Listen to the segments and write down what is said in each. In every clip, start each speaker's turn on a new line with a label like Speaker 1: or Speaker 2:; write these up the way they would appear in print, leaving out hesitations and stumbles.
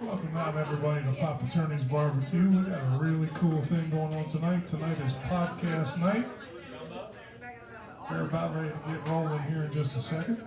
Speaker 1: Welcome out everybody to Pop Attorney's Barbecue. We got a really cool thing going on tonight. Tonight is podcast night. We're about ready to get rolling here in just a second.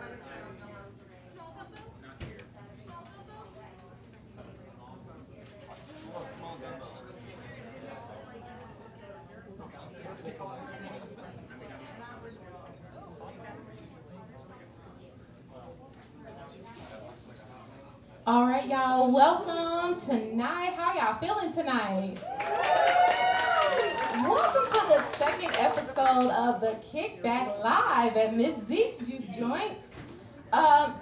Speaker 2: All right, y'all, welcome tonight. How y'all feeling tonight? Welcome to the second episode of the Kickback Live at Miss Zeke's Juke joint.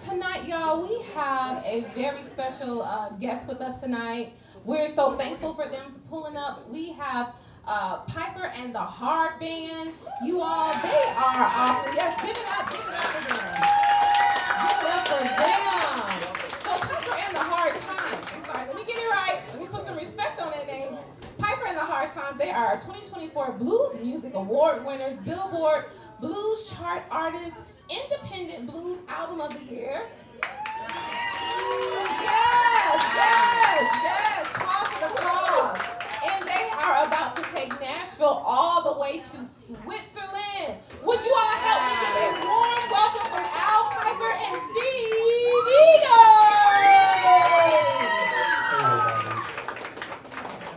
Speaker 2: Tonight, y'all, we have a very special guest with us tonight. We're so thankful for them pulling up. We have Piper and the Hard Band. You all, they are awesome. Yes, give it up for them. Give it up for them. So Piper and the Hard Time. I'm sorry, let me get it right. Let me put some respect on that name. Piper and the Hard Time, they are 2024 Blues Music Award winners, Billboard Blues Chart Artists, Independent Blues Album of the Year. Yes. Call for the cause. And they are about to take Nashville all the way to Switzerland. Would you all help me give a warm welcome from Al Piper and Steve Eagon?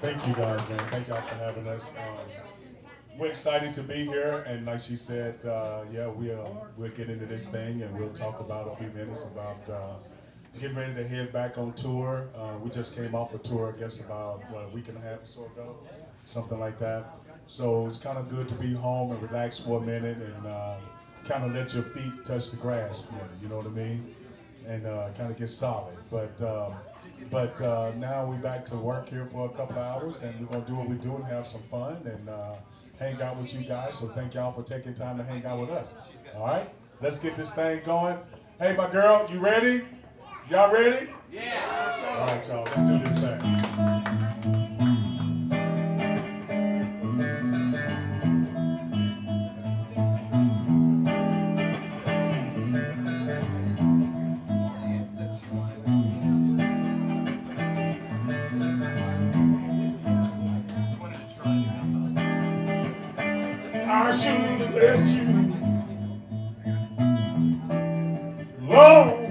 Speaker 3: Thank you guys, man. Thank y'all for having us. We're excited to be here, and like she said, we'll get into this thing, and we'll talk about a few minutes about getting ready to head back on tour. We just came off a tour, I guess about a week and a half or so ago, something like that. So it's kind of good to be home and relax for a minute and kind of let your feet touch the grass, you know what I mean, and kind of get solid. But now we're back to work here for a couple of hours, and we're gonna do what we do and have some fun and hang out with you guys. So thank y'all for taking time to hang out with us. All right, let's get this thing going. Hey, my girl, you ready? Y'all ready? Yeah. All right, y'all, let's do this thing. I should have let you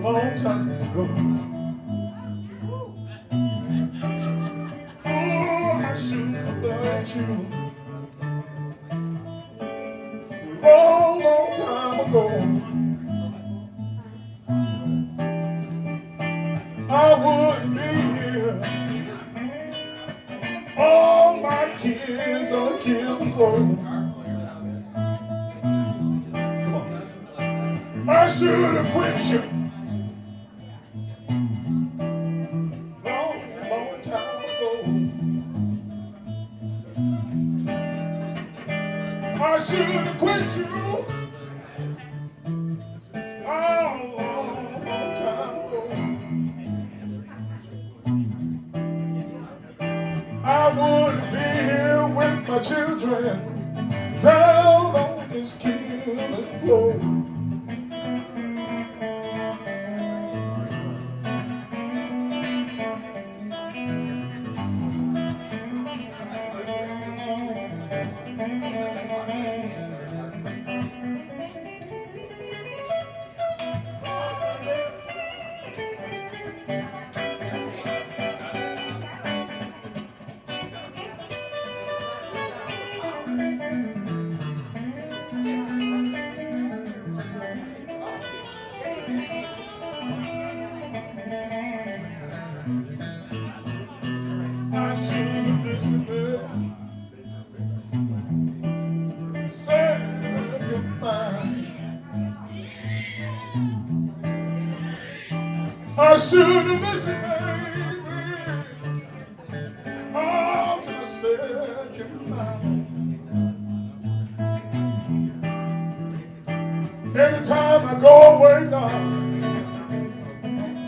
Speaker 3: long time ago. Oh, I should have let you long time ago. I wouldn't be here. All my kids on the killing floor. I should have quit you long time ago. I should have quit you long time ago. I wouldn't be here with my children down on this killing floor. I should have listened to second mind. I should have listened, baby, all to the second mind. Every time I go away now,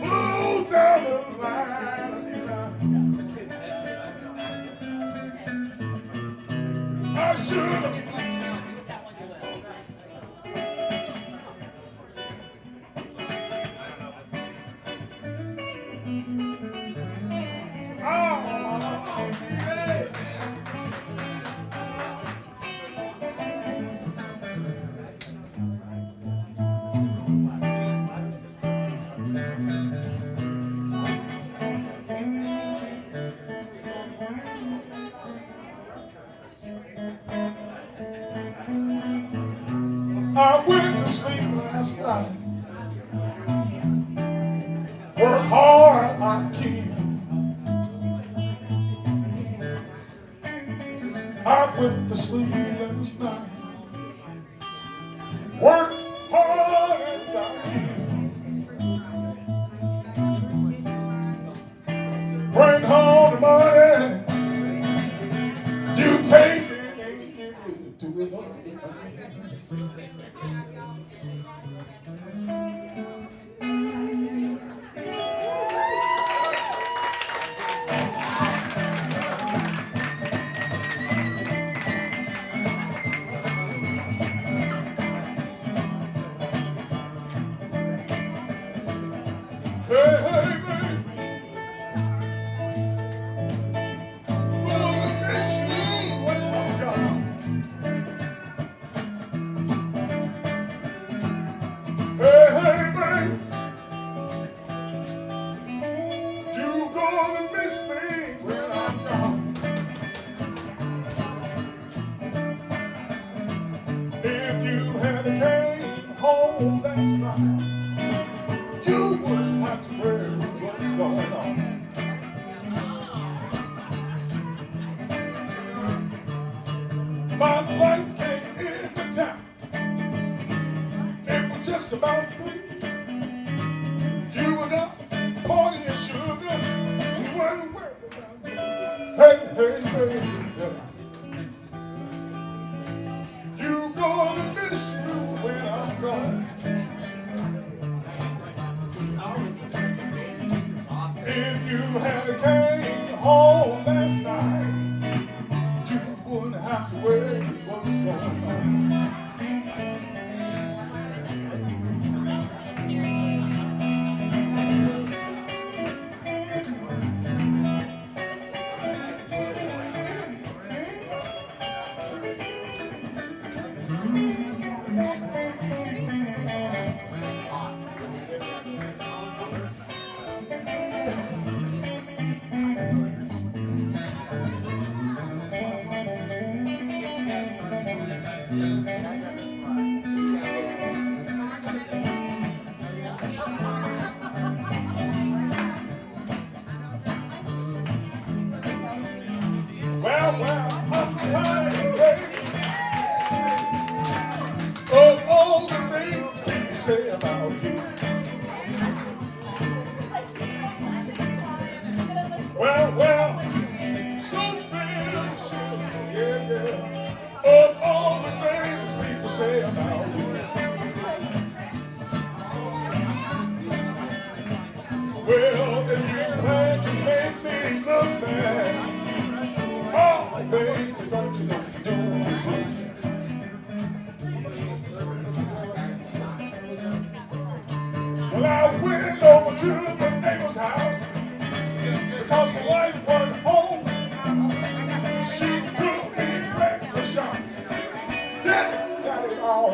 Speaker 3: blue down the line now. I should have. I went to sleep last night. Work hard, I can. I went to sleep last night. Work hard as I can. Bring home the money. You take it, ain't give it to it. Hey, hey, baby. Gonna miss you when I'm gone. Hey, hey, baby. You gonna miss me when I'm gone. If you had came home last night, you wouldn't have to worry what's going on. My flight came into town. It was just about 3. You was out partying sugar. You weren't worried about me. Hey, hey, baby. You gonna miss you when I'm gone. If you had came home last night, you wouldn't have to worry what's going on. Well, I'm tired, baby, of all the things people say about you. Well, so very sure, yeah, of all the things people say about you. Well, if you plan to make me look bad, oh, baby, don't you know you do. Well, I went over to the neighbor's house because my wife wasn't home. She cooked me breakfast shop. Daddy got it all.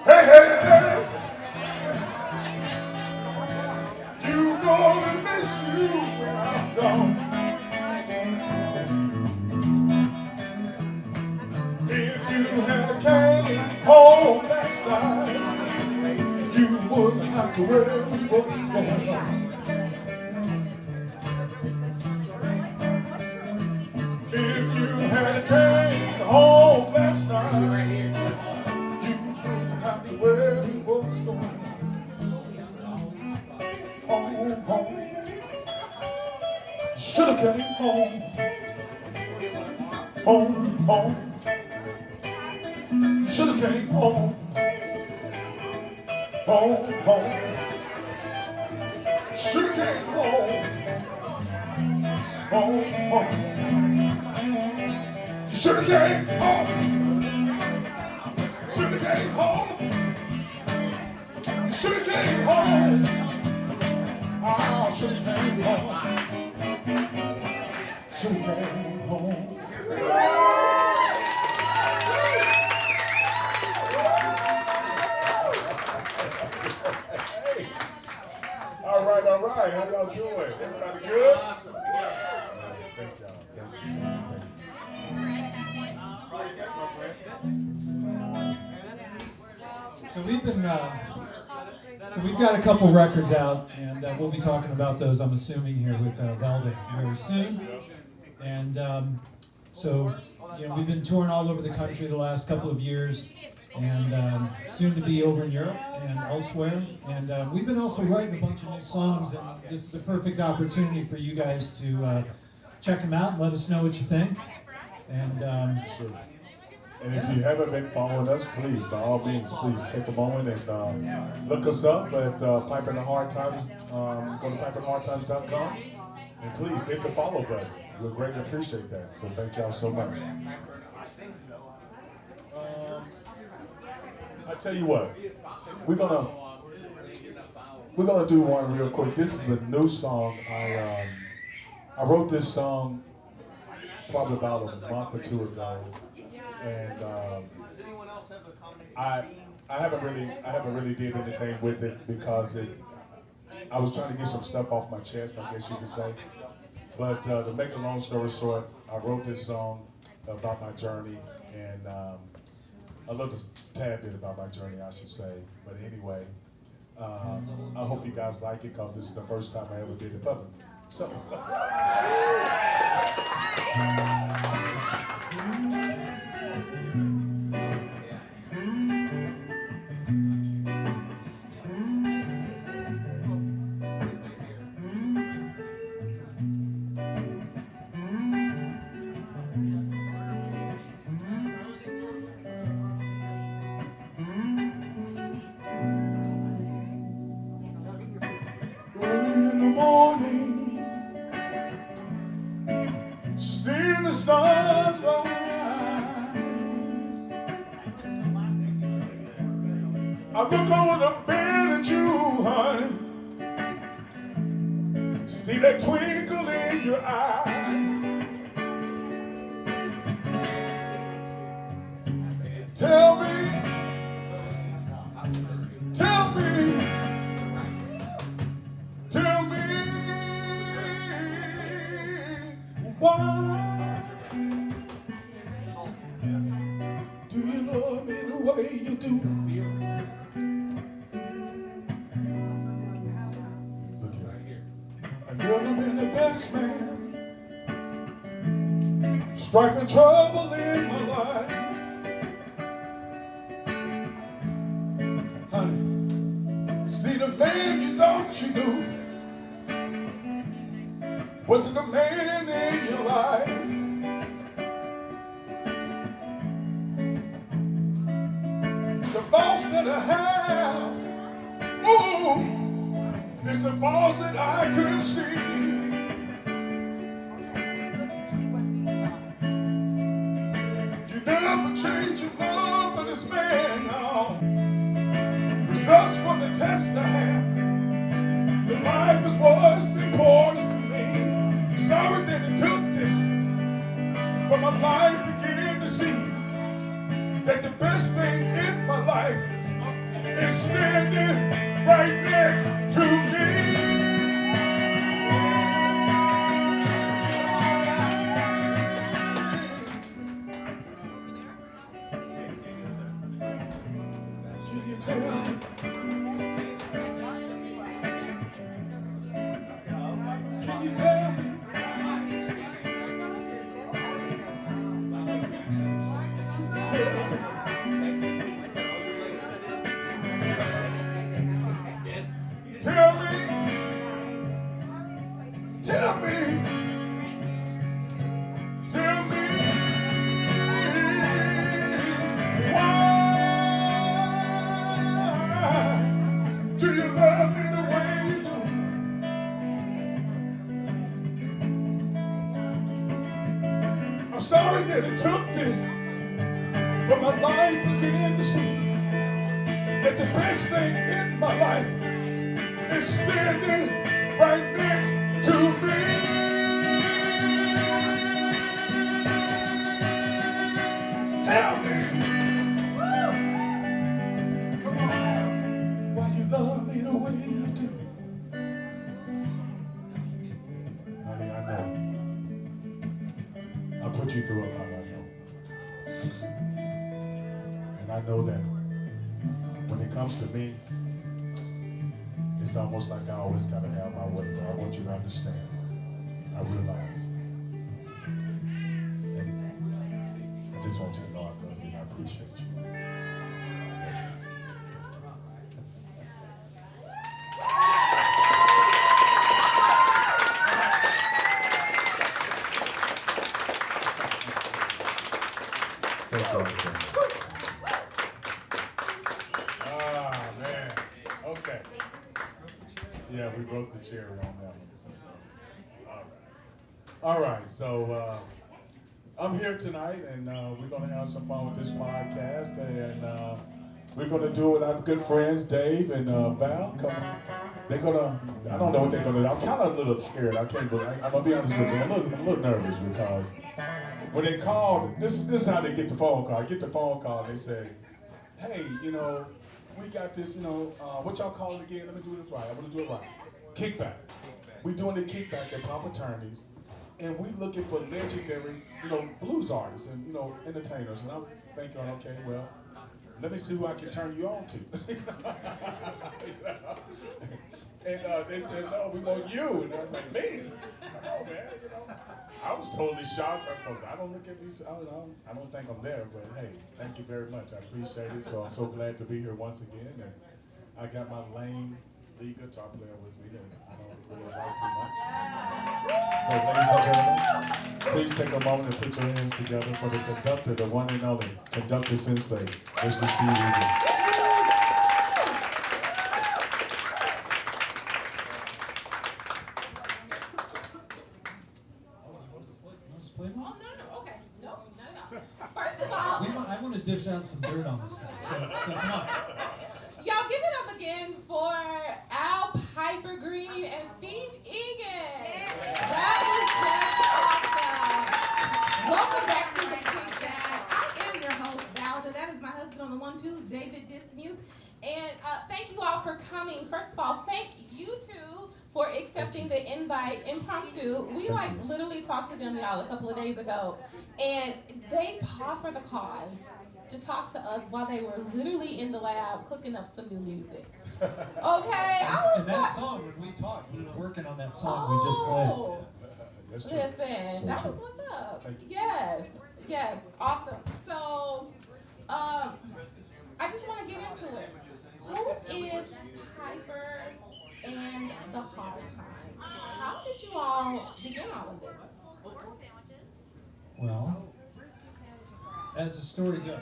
Speaker 3: Hey, hey, daddy. You gonna miss you when I'm gone. If you had came home last night, you wouldn't have to worry what's going on. If you had came home last night, you wouldn't have to worry what's going on. Home. Shoulda came home. Home. Shoulda came home. Home. Shoulda came home. Home. Shoulda came home. Shoulda came home. Shoulda came home. Ah, shoulda came home. Shoulda came home. All right. How y'all doing? Everybody good? Thank y'all. Thank you.
Speaker 4: So we've got a couple records out, and we'll be talking about those, I'm assuming, here with Valda very soon. And we've been touring all over the country the last couple of years, and soon to be over in Europe and elsewhere. And we've been also writing a bunch of new songs, and this is a perfect opportunity for you guys to check them out and let us know what you think. And
Speaker 3: Sure. And if you haven't been following us, please, by all means, please take a moment and look us up at Piper and the Hard Times. Go to piperandhardtimes.com and please hit the follow button. We'll greatly appreciate that. So thank y'all so much. I tell you what, we're gonna do one real quick. This is a new song. I wrote this song probably about a month or two ago. And I haven't really did anything with it because I was trying to get some stuff off my chest, I guess you could say. But to make a long story short, I wrote this song about my journey and a little tad bit about my journey, I should say. But anyway, I hope you guys like it because this is the first time I ever did it publicly. So. Seeing the sunrise, I look over the bed at you, honey. See that twinkle in your eyes. Tell me why do you love me the way you do? Look here. I've never been the best man, strife and trouble in my life. Honey, see the man you thought you knew wasn't the man in your life. The boss that I have, ooh, it's the boss that I couldn't see. You never change your love for this man now. Results from the test I have. Your life is what's important to me. Sorry that it took this, but my life began to see that the best thing in my life is standing right next to me. Can you tell me? Can you tell me? I'm sorry that it took this, but my life began to see that the best thing in my life is standing right next to me. Tell me why you love me the way you do. Honey, I know. I put you through a lot, I know. And I know that when it comes to me, it's almost like I always got to have my way, but I want you to understand. I realize. And I just want you to know I love you and I appreciate you. Ah, man. Okay. Yeah, we broke the cherry on that one. So. All right. So I'm here tonight, and we're going to have some fun with this podcast, and we're going to do it with our good friends, Dave and Val. Come on. They're going to, I don't know what they're going to do. I'm kind of a little scared. I'm going to be honest with you. I'm a little nervous because when they called, this is how they get the phone call. I get the phone call, and they say, hey, we got this, what y'all call it again? Let me do this right. I want to do it right. Kickback. We're doing the Kickback at Pop Attorneys, and we're looking for legendary, blues artists and, entertainers. And I'm thinking, okay, well, let me see who I can turn you on to. And they said, no, we want you. And I was like, me? Come on, man, I was totally shocked. I don't look at me, I don't think I'm there, but hey, thank you very much. I appreciate it. So I'm so glad to be here once again. And I got my lame lead guitar player with me that I don't really like too much. So ladies and gentlemen, please take a moment and put your hands together for the conductor, the one and only conductor sensei, Mr. Steve Eagon.
Speaker 4: I want to dish out some dirt on this guy. So come on.
Speaker 2: Y'all give it up again for Al Piper Green and Steve Eagon. That was just awesome. Welcome back to the Kickback. I am your host, Valda. That is my husband on the 1-2s, David Valda. And thank you all for coming. First of all, thank you two for accepting the invite impromptu. We literally talked to them, y'all, a couple of days ago. And they paused for the cause to talk to us while they were literally in the lab cooking up some new music. Okay, I was
Speaker 4: And that song, when we talked, we were working on that song we just played.
Speaker 3: That's true.
Speaker 2: Listen, that was what's up. Yes, awesome. So, I just want to get into it. Who is Piper and the Hard Times? How did you all begin all of this?
Speaker 4: Well, as the story goes,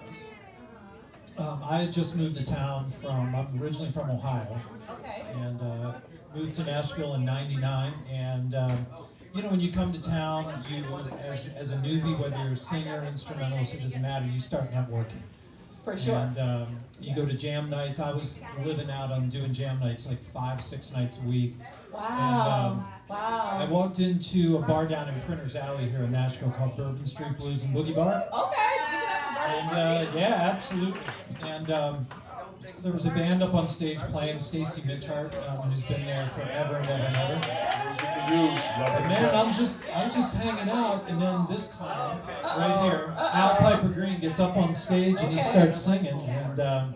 Speaker 4: I had just moved to town I'm originally from Ohio.
Speaker 2: Okay.
Speaker 4: And moved to Nashville in '99. And, when you come to town, you, as a newbie, whether you're a singer, instrumentalist, it doesn't matter, you start networking.
Speaker 2: For sure.
Speaker 4: And you go to jam nights. I was living out on doing jam nights like 5-6 nights a week.
Speaker 2: Wow.
Speaker 4: And I walked into a bar down in Printers Alley here in Nashville called Bourbon Street Blues and Boogie Bar.
Speaker 2: Okay. Give it up for Bourbon Street.
Speaker 4: Yeah, absolutely. And there was a band up on stage playing, Stacy Mitchart, who's been there forever and ever and ever. And man, I was just hanging out, and then this clown right here, Al Piper Green, gets up on stage and he starts singing, and I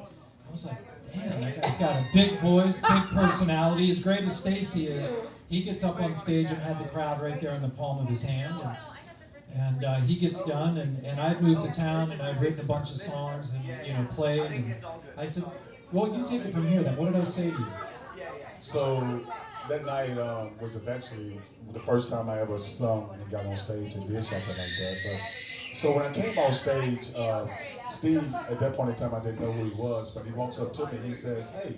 Speaker 4: was like, damn, that guy's got a big voice, big personality. As great as Stacy is, he gets up on stage and had the crowd right there in the palm of his hand. And he gets done, and I'd moved to town, and I'd written a bunch of songs, and played. And I said, "Well, you take it from here, then. What did I say to you?"
Speaker 3: So that night was eventually the first time I ever sung and got on stage and did something like that. But so when I came on stage, Steve, at that point in time, I didn't know who he was, but he walks up to me. He says, "Hey,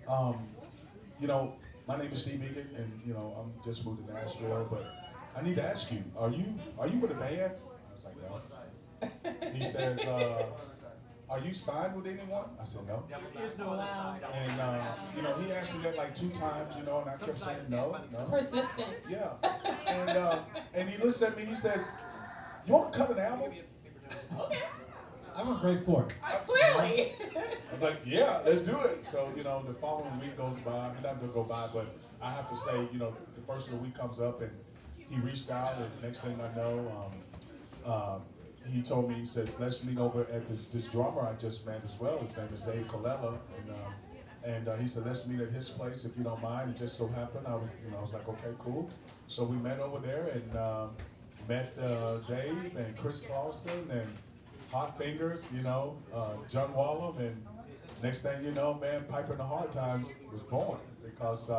Speaker 3: my name is Steve Eagon, and I'm just moved to Nashville, but I need to ask you, are you with a band?" I was like, "No." He says, "Are you signed with anyone?" I said, "No."
Speaker 2: Wow.
Speaker 3: And he asked me that like 2 times, and I kept saying no.
Speaker 2: Persistent.
Speaker 3: Yeah. And he looks at me. He says, "You want to cut an album?"
Speaker 2: Okay.
Speaker 4: I went right for it.
Speaker 2: Clearly.
Speaker 3: I was like, "Yeah, let's do it." So the following week goes by. I mean, not to go by, but I have to say, the first of the week comes up, and he reached out, and next thing I know, he told me, he says, let's meet over at this drummer I just met as well. His name is David Valda, and he said, let's meet at his place if you don't mind. It just so happened, I was like, okay, cool. So we met over there and met Dave and Chris Clausen and Hot Fingers, John Wallum, and next thing you know, man, Piper in the Hard Times was born because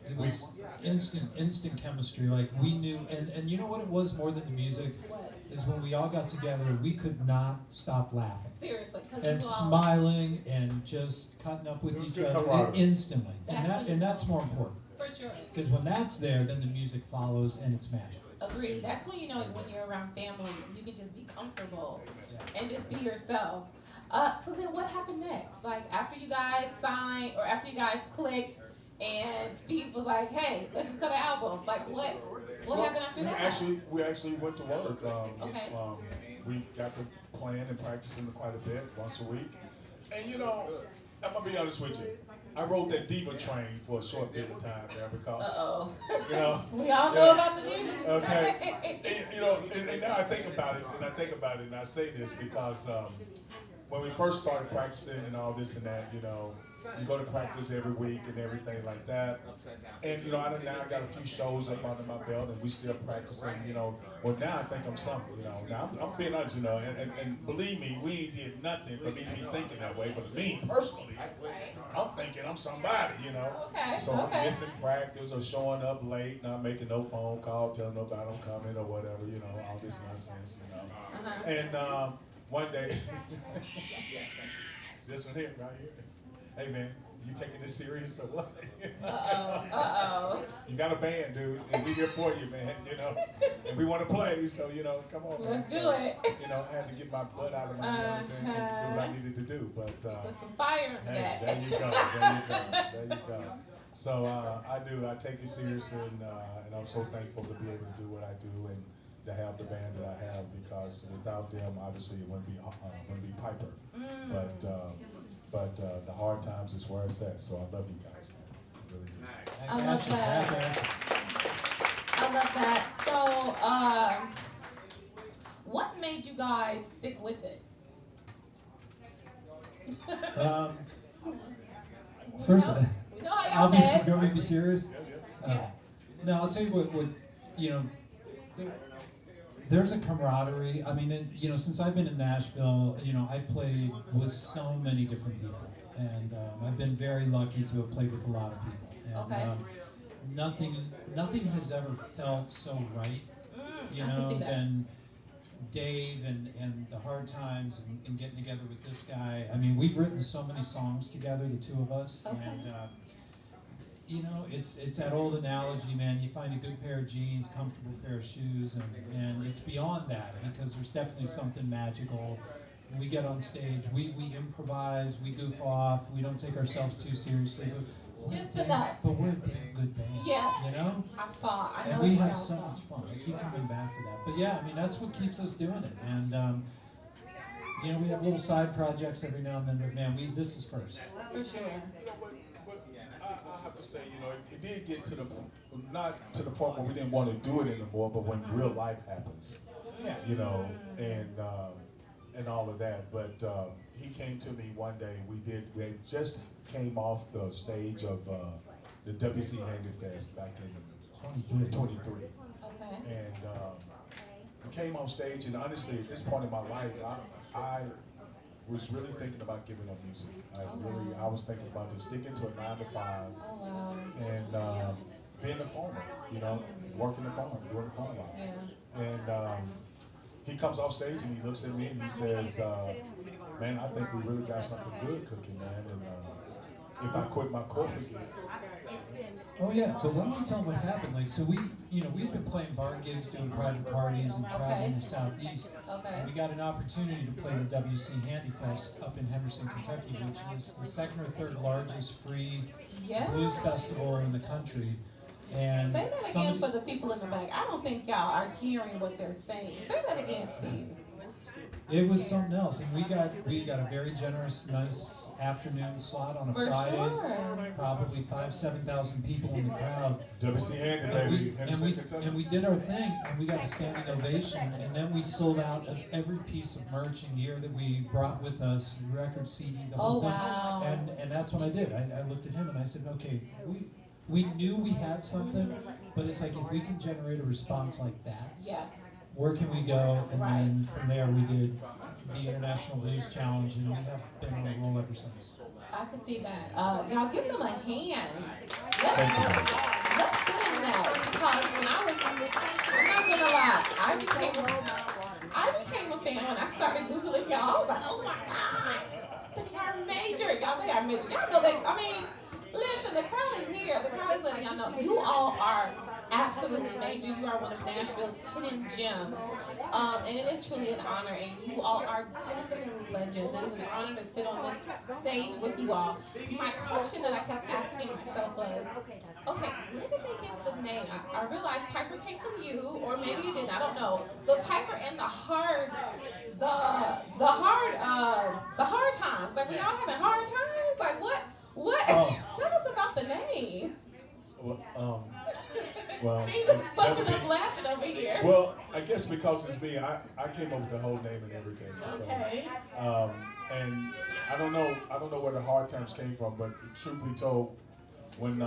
Speaker 4: it was instant chemistry. Like we knew, and you know what it was more than the music?
Speaker 2: What?
Speaker 4: Is when we all got together, we could not stop laughing.
Speaker 2: Seriously, because
Speaker 4: And smiling and just cutting up with each other instantly. And that's more important.
Speaker 2: For sure.
Speaker 4: Because when that's there, then the music follows and it's magic.
Speaker 2: Agreed. That's when when you're around family, you can just be comfortable and just be yourself. So then what happened next? Like after you guys signed or after you guys clicked and Steve was like, hey, let's just cut an album. Like what happened after that?
Speaker 3: We actually went to work.
Speaker 2: Okay.
Speaker 3: We got to playing and practicing quite a bit, once a week. And I'm gonna be honest with you. I rode that Diva train for a short bit of time there because,
Speaker 2: we all know about the Diva train.
Speaker 3: Okay. And now I think about it, and I say this because when we first started practicing and all this and that, you go to practice every week and everything like that. And, now I got a few shows up under my belt and we still practicing, Well, now I think I'm something, Now I'm being honest, and believe me, we ain't did nothing for me to be thinking that way. But me personally, I'm thinking I'm somebody,
Speaker 2: Okay.
Speaker 3: So I'm missing practice or showing up late, not making no phone call, telling nobody I'm coming or whatever, all this nonsense, And one day, this one here, right here. Hey man, you taking this serious or what? You got a band, dude, and we here for you, man, and we want to play, so, come on, man.
Speaker 2: Let's do it.
Speaker 3: I had to get my butt out of my hands and do what I needed to do, but,
Speaker 2: put some fire in that.
Speaker 3: there you go. So, I take it seriously, and I'm so thankful to be able to do what I do and to have the band that I have, because without them, obviously, it wouldn't be Piper, but the hard times is where it's at. So I love you guys, man. I really do.
Speaker 2: I love that. So, what made you guys stick with it?
Speaker 4: First,
Speaker 2: we know how y'all
Speaker 4: obviously,
Speaker 2: met.
Speaker 4: don't make me serious.
Speaker 2: Yeah.
Speaker 4: No, I'll tell you what there's a camaraderie. I mean, since I've been in Nashville, I've played with so many different people, and I've been very lucky to have played with a lot of people. And nothing has ever felt so right, than Dave and the hard times and getting together with this guy. I mean, we've written so many songs together, the two of us, and it's that old analogy, man. You find a good pair of jeans, comfortable pair of shoes, and it's beyond that, because there's definitely something magical. When we get on stage, we improvise, we goof off, we don't take ourselves too seriously, but we're a damn good band.
Speaker 2: Yes.
Speaker 4: I know. And we have so much fun. I keep coming back to that. But yeah, I mean, that's what keeps us doing it. And we have little side projects every now and then, but man, this is first.
Speaker 2: For sure.
Speaker 3: I have to say, it did get to not to the point where we didn't want to do it anymore, but when real life happens, and all of that. But he came to me one day. We had just came off the stage of the WC Handy Fest back in 23.
Speaker 2: Okay.
Speaker 3: And we came on stage, and honestly, at this point in my life, I was really thinking about giving up music. I was thinking about just sticking to a 9 to 5 and being a farmer, working the farm, doing the farm life.
Speaker 2: Yeah.
Speaker 3: And he comes off stage and he looks at me and he says, man, I think we really got something good cooking, man. And if I quit my corporate gig.
Speaker 4: Oh yeah, but let me tell you what happened. Like, so we've been playing bar gigs, doing private parties, and traveling the Southeast.
Speaker 2: Okay.
Speaker 4: And we got an opportunity to play the WC Handy Fest up in Henderson, Kentucky, which is the second or third largest free blues festival in the country. And
Speaker 2: say that again for the people in the back. I don't think y'all are hearing what they're saying. Say that again, Steve.
Speaker 4: It was something else, and we got a very generous, nice afternoon slot on a
Speaker 2: For
Speaker 4: Friday.
Speaker 2: sure.
Speaker 4: Probably 7,000 people in the crowd.
Speaker 3: WC Handy, baby, Henderson, Kentucky.
Speaker 4: And we did our thing, and we got a standing ovation, and then we sold out of every piece of merch and gear that we brought with us, record, CD, the whole thing.
Speaker 2: Wow.
Speaker 4: And that's what I did. I looked at him and I said, okay, we knew we had something, but it's like if we can generate a response like that,
Speaker 2: Yeah.
Speaker 4: where can we go? And then from there we did the International Blues Challenge, and we have been on a roll ever since.
Speaker 2: I could see that. Y'all give them a hand.
Speaker 3: Thank you.
Speaker 2: Let's sit in that because when I'm not gonna lie, I became a fan when I started Googling y'all. I was like, oh my God, they are major. Y'all, they are major. Y'all know listen, the crowd is here. The crowd is letting y'all know you all are absolutely major. You are one of Nashville's hidden gems. And it is truly an honor, and you all are definitely legends. It is an honor to sit on this stage with you all. My question that I kept asking myself was, okay, where did they get the name? I realized Piper came from you, or maybe it didn't, I don't know. But Piper and the hard times. Like, when y'all having hard times? Like, what?
Speaker 4: Oh.
Speaker 2: Tell us about the name.
Speaker 3: Well,
Speaker 2: See, the
Speaker 3: it's
Speaker 2: busting
Speaker 3: never
Speaker 2: up
Speaker 3: been-
Speaker 2: laughing over here.
Speaker 3: Well, I guess because it's me, I came up with the whole name and everything.
Speaker 2: Okay.
Speaker 3: So, and I don't know where the hard times came from, but truth be told, when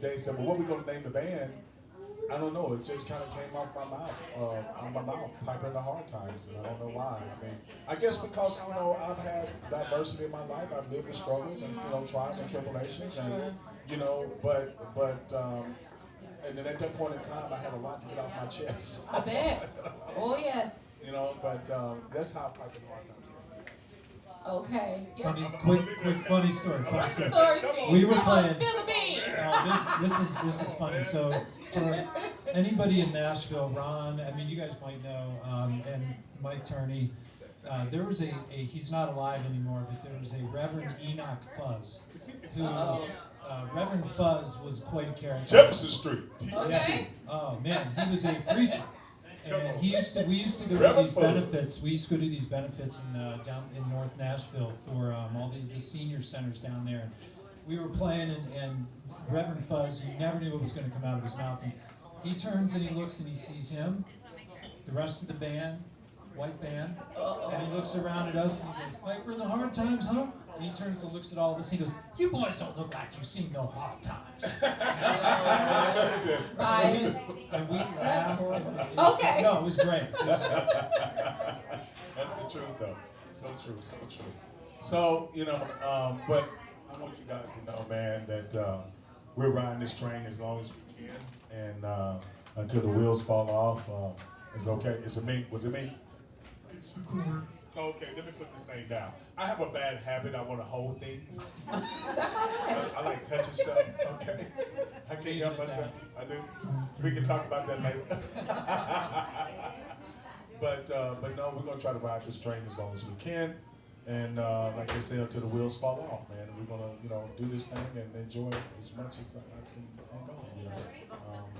Speaker 3: they said, "Well, what we gonna name the band?" I don't know. It just kind of came off my mouth, Piper in the Hard Times, and I don't know why. I mean, I guess because I've had diversity in my life. I've lived with struggles and trials and tribulations, and and then at that point in time, I had a lot to get off my chest.
Speaker 2: I bet. Oh yes.
Speaker 3: But that's how Piper in the Hard Times came.
Speaker 2: Okay. Yeah.
Speaker 4: Quick funny story.
Speaker 2: Story.
Speaker 4: We were
Speaker 2: Come on,
Speaker 4: playing.
Speaker 2: spill the beans.
Speaker 4: This is funny. So for anybody in Nashville, Ron, I mean, you guys might know, and Mike Turney, there was he's not alive anymore, but there was a Reverend Enoch Fuzz, who, Reverend Fuzz was quite a character.
Speaker 3: Jefferson Street.
Speaker 2: Okay.
Speaker 4: Oh man, he was a preacher. And we used to go to these benefits. We used to go to these benefits down in North Nashville for all the senior centers down there. And we were playing, and Reverend Fuzz, you never knew what was going to come out of his mouth. And he turns and he looks and he sees him, the rest of the band, white band, and he looks around at us and he goes, "Piper in the Hard Times, huh?" And he turns and looks at all of us and he goes, "You boys don't look like you've seen no hard times." And we laughed.
Speaker 2: Okay.
Speaker 4: No, it was great.
Speaker 3: That's the truth, though. So true, so true. So, but I want you guys to know, man, that we're riding this train as long as we can, and until the wheels fall off. It's okay. Was it me?
Speaker 1: It's the cooler.
Speaker 3: Okay, let me put this thing down. I have a bad habit. I want to hold things. I like touching stuff. Okay, I can't help myself. I do. We can talk about that later. But no, we're gonna try to ride this train as long as we can, and like I said, until the wheels fall off, man. We're gonna do this thing and enjoy it as much as I can handle.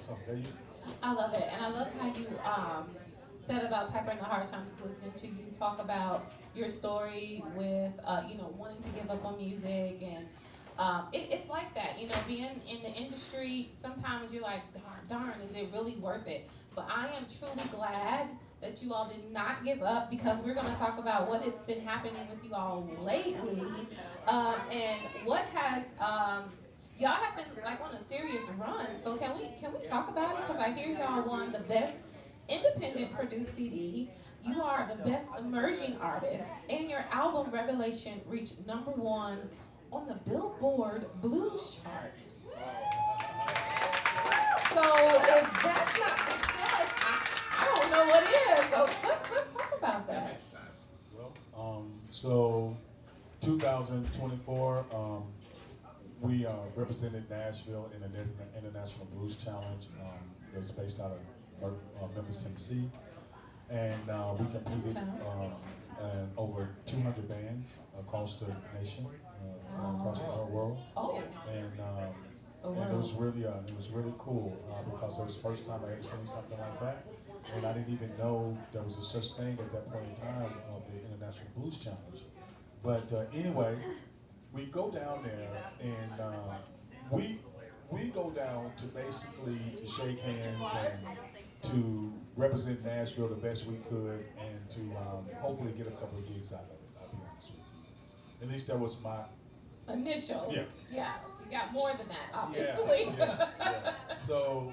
Speaker 3: So there you go.
Speaker 2: I love it, and I love how you said about Piper in the Hard Times. Listening to you talk about your story with wanting to give up on music, and it's like that. Being in the industry, sometimes you're like, darn, is it really worth it? But I am truly glad that you all did not give up, because we're going to talk about what has been happening with you all lately, and what has y'all have been like on a serious run. So can we talk about it? Because I hear y'all won the best independent produced CD. You are the best emerging artist, and your album Revelation reached #1 on the Billboard Blues chart. So if that's not success, I don't know what is. So let's talk about that.
Speaker 3: Well, so 2024, we represented Nashville in an International Blues Challenge that was based out of Memphis, Tennessee. And we competed in over 200 bands across the nation, across the whole world.
Speaker 2: Oh.
Speaker 3: And it was really cool because it was the first time I ever seen something like that. and I didn't even know there was a such thing at that point in time of the International Blues Challenge. But anyway, we go down there, and we go down to basically to shake hands and to represent Nashville the best we could, and to hopefully get a couple of gigs out of it. I'll be honest with you. At least that was my
Speaker 2: initial.
Speaker 3: Yeah.
Speaker 2: Yeah. You got more than that, obviously.
Speaker 3: Yeah. So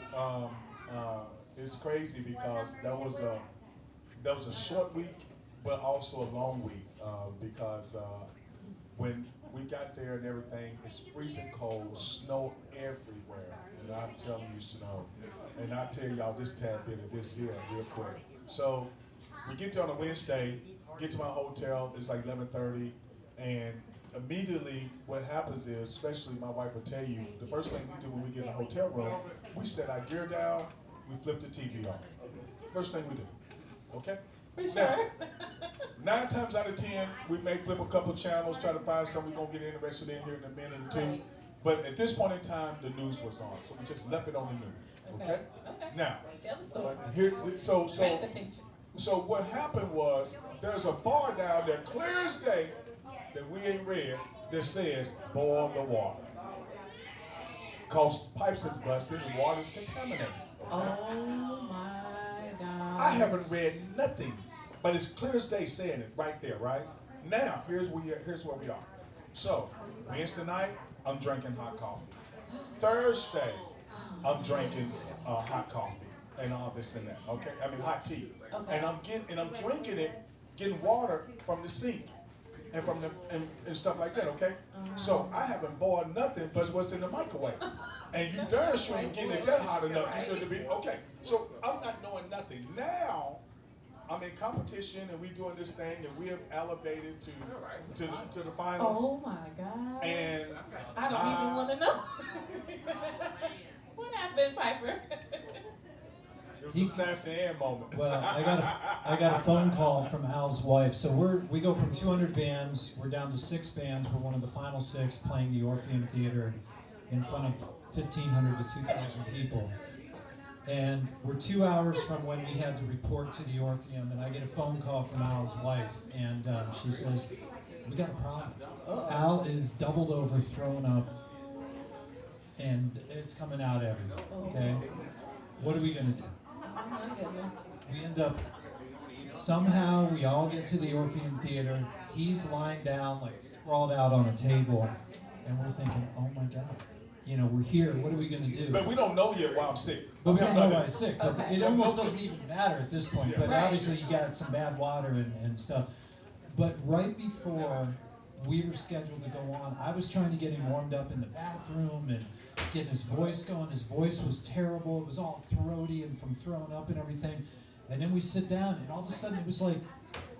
Speaker 3: it's crazy because that was a short week, but also a long week because when we got there and everything, it's freezing cold, snow everywhere, and I'm telling you, snow. And I'll tell y'all this tad bit of this here real quick. So we get there on a Wednesday, get to my hotel, it's like 11:30, and immediately what happens is, especially my wife will tell you, the first thing we do when we get in the hotel room, we set our gear down, we flip the TV on. First thing we do, okay?
Speaker 2: For sure.
Speaker 3: Now, 9 times out of 10, we may flip a couple channels, try to find something we're going to get interested in here in a minute or two.
Speaker 2: Right.
Speaker 3: But at this point in time, the news was on, so we just left it on the news, okay? Now,
Speaker 2: Tell the story.
Speaker 3: here's,
Speaker 2: Paint the picture.
Speaker 3: so what happened was, there's a bar down there, clear as day, that we ain't read, that says, boil the water. Cause pipes is busted and water's contaminated. Okay?
Speaker 2: Oh my God.
Speaker 3: I haven't read nothing, but it's clear as day saying it right there, right? Now, here's where we are. So, Wednesday night, I'm drinking hot coffee. Thursday, I'm drinking hot coffee and all this and that. Okay, I mean hot tea.
Speaker 2: Okay.
Speaker 3: And I'm drinking it, getting water from the sink and from the and stuff like that. Okay. So I haven't boiled nothing but what's in the microwave. And you darn sure ain't getting it that hot enough. You said to be okay. So I'm not knowing nothing now. I'm in competition and we doing this thing and we have elevated to the finals.
Speaker 2: Oh my God.
Speaker 3: And
Speaker 2: I don't even want to know. What happened, Piper?
Speaker 3: it was a Sassy Ann moment.
Speaker 4: Well, I got a phone call from Al's wife. So we go from 200 bands, we're down to 6 bands. We're one of the final 6 playing the Orpheum Theater in front of 1,500 to 2,000 people. And we're 2 hours from when we had to report to the Orpheum, and I get a phone call from Al's wife, and she says, "We got a problem. Al is doubled over, thrown up, and it's coming out everywhere. Okay, what are we gonna do?"
Speaker 2: Oh my goodness.
Speaker 4: We end up, somehow we all get to the Orpheum Theater. He's lying down, like sprawled out on a table, and we're thinking, oh my God, you know, we're here, what are we gonna do?
Speaker 3: But we don't know yet why I'm sick.
Speaker 4: But we don't know
Speaker 3: nothing.
Speaker 4: why he's sick, but
Speaker 2: Okay.
Speaker 4: it almost doesn't even matter at this point.
Speaker 3: Yeah.
Speaker 4: But
Speaker 2: Right.
Speaker 4: obviously you got some bad water and stuff. But right before we were scheduled to go on, I was trying to get him warmed up in the bathroom and getting his voice going. His voice was terrible. It was all throaty and from throwing up and everything. And then we sit down, and all of a sudden it was like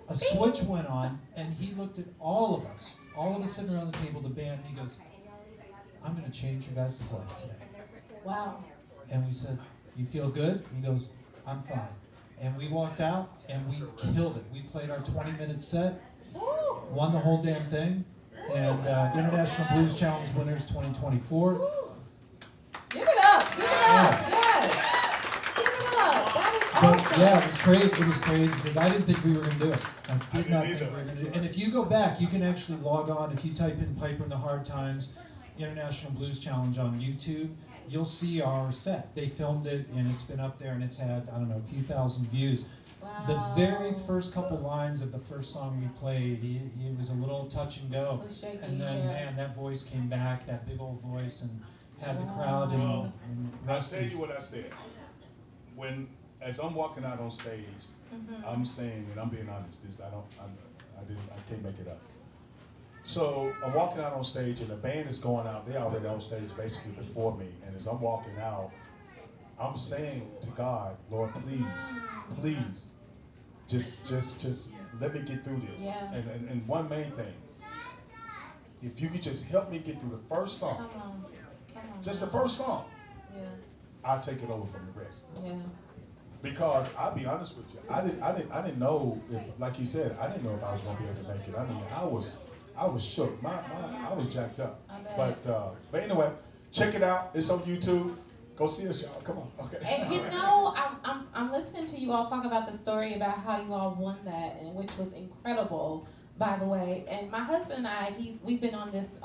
Speaker 4: a switch went on, and he looked at all of us sitting around the table, the band, and he goes, "I'm going to change your guys' life today."
Speaker 2: Wow.
Speaker 4: And we said, "You feel good?" He goes, "I'm fine." And we walked out and we killed it. We played our 20-minute set,
Speaker 2: Woo.
Speaker 4: won the whole damn thing, and International Blues Challenge winners 2024.
Speaker 2: Woo. Give it up. Give it up. Yes. Give it up. That is
Speaker 4: But
Speaker 2: awesome.
Speaker 4: yeah, it was crazy. It was crazy because I didn't think we were going to do it. I did not think
Speaker 3: either.
Speaker 4: we were going to do it. And if you go back, you can actually log on. If you type in Piper in the Hard Times International Blues Challenge on YouTube, you'll see our set. They filmed it, and it's been up there, and it's had, I don't know, a few thousand views.
Speaker 2: Wow.
Speaker 4: The very first couple lines of the first song we played, it was a little touch and go.
Speaker 2: It was shaky,
Speaker 4: And then,
Speaker 2: yeah.
Speaker 4: man, that voice came back, that big old voice, and had the
Speaker 2: Wow.
Speaker 4: crowd in
Speaker 3: Well, I'll
Speaker 4: Rusty's.
Speaker 3: tell you what I said. As I'm walking out on stage,
Speaker 2: Mm-hmm.
Speaker 3: I'm saying, and I'm being honest, I can't make it up. So I'm walking out on stage, and the band is going out. They're already on stage basically before me. And as I'm walking out, I'm saying to God, Lord, please, just let me get through this.
Speaker 2: Yeah.
Speaker 3: And one main thing, if you could just help me get through the first song,
Speaker 2: Come on. Come on.
Speaker 3: just the first song,
Speaker 2: Yeah.
Speaker 3: I'll take it over from the rest.
Speaker 2: Yeah.
Speaker 3: Because I'll be honest with you, I didn't know if, like he said, I didn't know if I was gonna be able to make it. I mean, I was shook. I was jacked up.
Speaker 2: I bet.
Speaker 3: But anyway, check it out. It's on YouTube. Go see us, y'all. Come on. Okay.
Speaker 2: And you know, I'm listening to you all talk about the story about how you all won that, and which was incredible, by the way. And my husband and I, we've been on this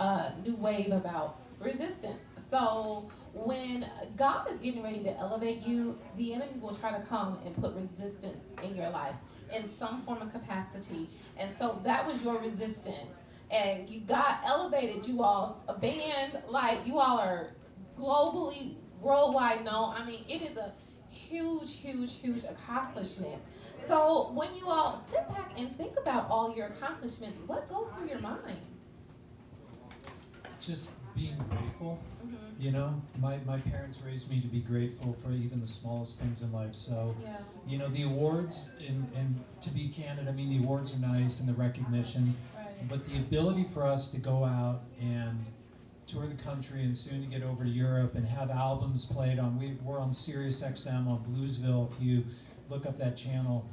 Speaker 2: new wave about resistance. So when God is getting ready to elevate you, the enemy will try to come and put resistance in your life in some form of capacity. And so that was your resistance. And you got elevated. You all, a band, like you all are globally, worldwide known. I mean, it is a huge, huge, huge accomplishment. So when you all sit back and think about all your accomplishments, what goes through your mind?
Speaker 4: Just being grateful.
Speaker 2: Mm-hmm.
Speaker 4: You know, my parents raised me to be grateful for even the smallest things in life. So,
Speaker 2: Yeah.
Speaker 4: you know, the awards, and to be candid, I mean, the awards are nice and the recognition,
Speaker 2: Right.
Speaker 4: but the ability for us to go out and tour the country and soon to get over to Europe and have albums played on, we're on Sirius XM on Bluesville, if you look up that channel.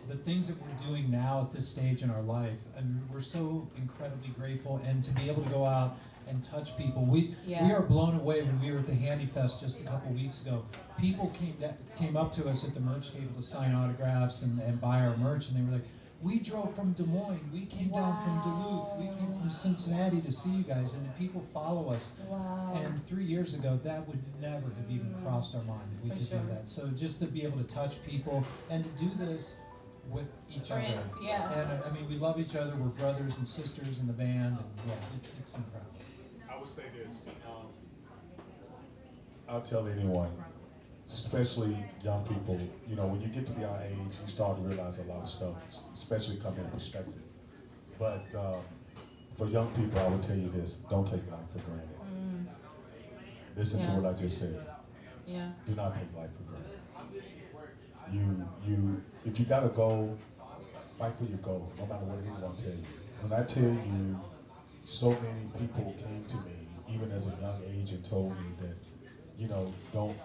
Speaker 4: The things that we're doing now at this stage in our life, and we're so incredibly grateful, and to be able to go out and touch people. We are blown away when we were at the Handy Fest just a couple weeks ago. People came up to us at the merch table to sign autographs and buy our merch, and they were like, we drove from Des Moines, we came down from Duluth, we came from Cincinnati to see you guys, and people follow us.
Speaker 2: Wow.
Speaker 4: And 3 years ago, that would never have even crossed our mind that we
Speaker 2: For
Speaker 4: could
Speaker 2: sure.
Speaker 4: do that. So just to be able to touch people and to do this with each
Speaker 2: Friends,
Speaker 4: other.
Speaker 2: yeah.
Speaker 4: And I mean, we love each other, we're brothers and sisters in the band, and yeah, it's incredible.
Speaker 3: I would say this. I'll tell anyone, especially young people, you know, when you get to be our age, you start to realize a lot of stuff, especially come into perspective. But for young people, I would tell you this: don't take life for granted. Listen to what I just said.
Speaker 2: Yeah.
Speaker 3: Do not take life for granted. If you got a goal, fight for your goal, no matter what anyone tell you. When I tell you, so many people came to me, even as a young age, and told me that, you know, don't.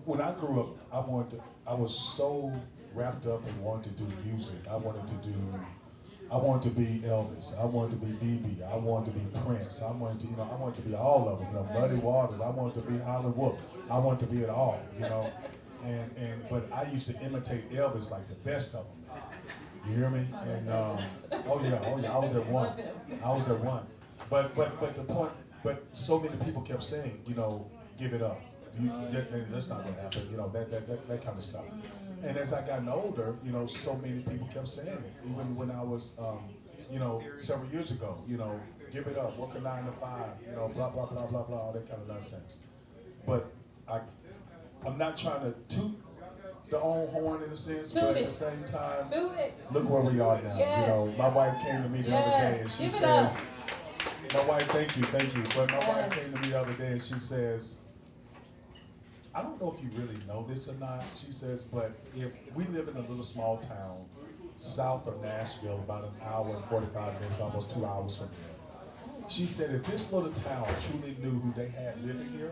Speaker 3: When I grew up, I was so wrapped up and wanted to do music. I wanted to be Elvis. I wanted to be BB. I wanted to be Prince. I wanted to be all of them. You know, Muddy Waters. I wanted to be Hollywood. I wanted to be it all. You know, but I used to imitate Elvis like the best of them. You hear me? And oh yeah, I was that one. But the point. But so many people kept saying, you know, give it up. That's not gonna happen. You know, that kind of stuff. And as I gotten older, you know, so many people kept saying it. Even when I was, you know, several years ago, you know, give it up, work a 9 to 5, you know, blah blah blah blah blah, all that kind of nonsense. But I'm not trying to toot the own horn in a sense, but at the same time, look where we are now.
Speaker 2: Yes.
Speaker 3: You know, my wife came to me the other day and she says, my wife, thank you. But my wife came to me the other day and she says, I don't know if you really know this or not. She says, but if we live in a little small town south of Nashville, about an hour and 45 minutes, almost 2 hours from here. She said, if this little town truly knew who they had living here,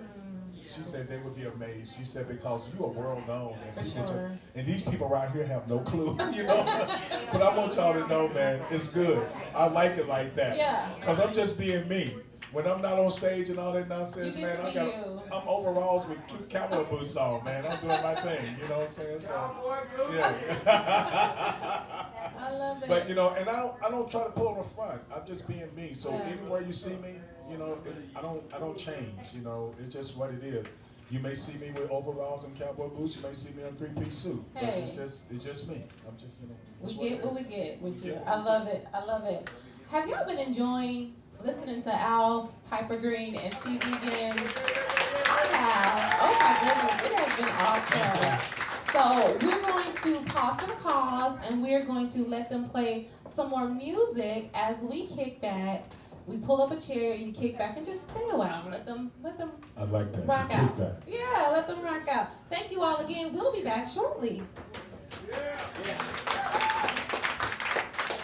Speaker 3: she said they would be amazed. She said, because you are world known, and these people right here have no clue, you know. But I want y'all to know, man, it's good. I like it like that.
Speaker 2: Yeah.
Speaker 3: Because I'm just being me. When I'm not on stage and all that nonsense, man, I'm overalls with cowboy boots on, man. I'm doing my thing, you know what I'm saying? So, yeah.
Speaker 2: I love it.
Speaker 3: But you know, and I don't try to pull on the front. I'm just being me. So anywhere you see me, you know, I don't change. You know, it's just what it is. You may see me with overalls and cowboy boots. You may see me in a 3-piece suit.
Speaker 2: Hey.
Speaker 3: But it's just me. I'm just, you know.
Speaker 2: We get what we get with you. I love it. Have y'all been enjoying listening to Al, Piper Green, and Steve Eagon? I have. Oh my goodness, it has been awesome. So we're going to pause for the cause, and we're going to let them play some more music as we kick back. We pull up a chair, you kick back, and just stay a while. Let them
Speaker 3: I like that.
Speaker 2: rock
Speaker 3: Kick
Speaker 2: out.
Speaker 3: back.
Speaker 2: Yeah, let them rock out. Thank you all again. We'll be back shortly.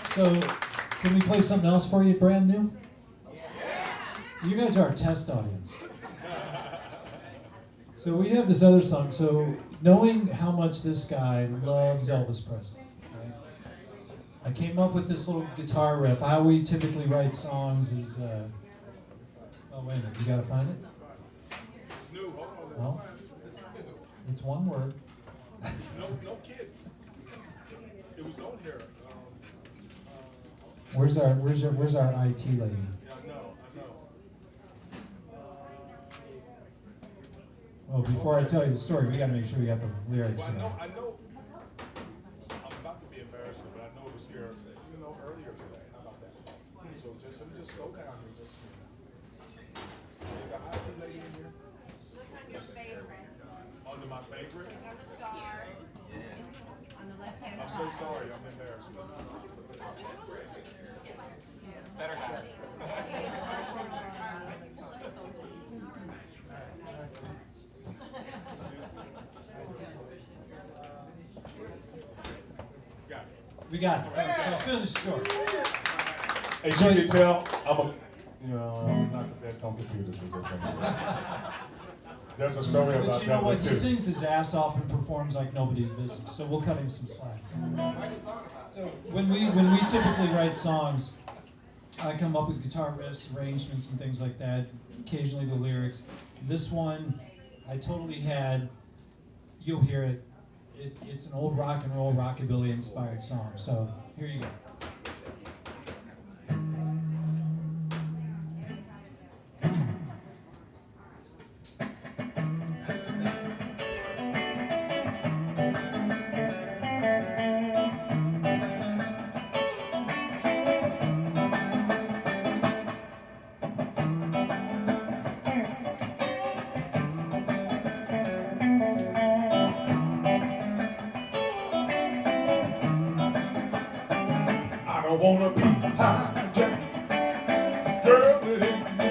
Speaker 4: So, can we play something else for you, brand new? You guys are our test audience. So we have this other song. So knowing how much this guy loves Elvis Presley, right? I came up with this little guitar riff. How we typically write songs is, oh wait a minute, you gotta find it? Oh, It's one word.
Speaker 3: No kid. It was on here.
Speaker 4: Where's our IT lady?
Speaker 3: Yeah, I know.
Speaker 4: Well, before I tell you the story, we got to make sure we got the lyrics
Speaker 3: Well,
Speaker 4: here.
Speaker 3: I know. I'm about to be embarrassed, but I know it was here, earlier today. How about that? So let me just slow down here just a minute. Is the IT lady in here?
Speaker 5: Look on your favorites.
Speaker 3: Under my favorites?
Speaker 5: Click on the star. On the left-hand
Speaker 3: I'm
Speaker 5: side.
Speaker 3: so sorry. I'm embarrassed. Better have it.
Speaker 4: We got it. So finish the story.
Speaker 3: As you can tell, I'm not the best on computers with this thing. There's a story about
Speaker 4: But you know
Speaker 3: that
Speaker 4: what?
Speaker 3: one
Speaker 4: He
Speaker 3: too.
Speaker 4: sings his ass off and performs like nobody's business. So we'll cut him some slack. So when we typically write songs, I come up with guitar riffs, arrangements, and things like that. Occasionally the lyrics. This one, I totally had. You'll hear it. It's an old rock and roll, rockabilly inspired song. So here you go.
Speaker 3: I don't wanna be hijacked, girl, it ain't me.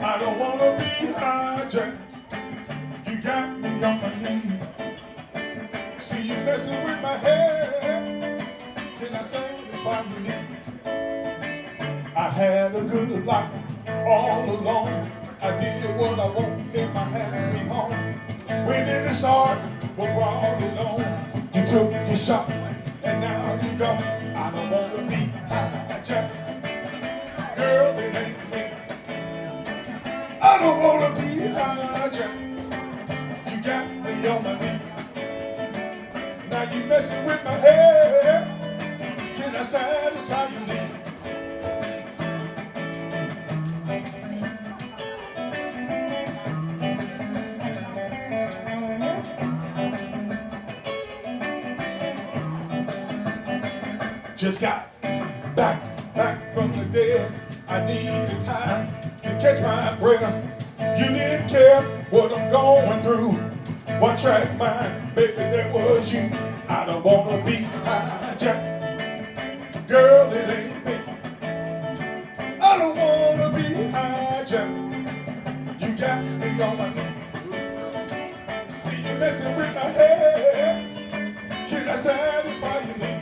Speaker 3: I don't wanna be hijacked, you got me on my knees. See you messing with my head, can I satisfy your need? I had a good life all along, I did what I want in my happy home. When did it start? What brought it on? You took your shot, and now you gone. I don't wanna be hijacked, girl, it ain't me. I don't wanna be hijacked, you got me on my knee. Now you messing with my head, can I satisfy your need? Just got back from the dead. I needed time to catch my breath. You didn't care what I'm going through. One track mind, baby, that was you. I don't wanna be hijacked, girl, it ain't me. I don't wanna be hijacked, you got me on my knee. See you messing with my head, can I satisfy your need?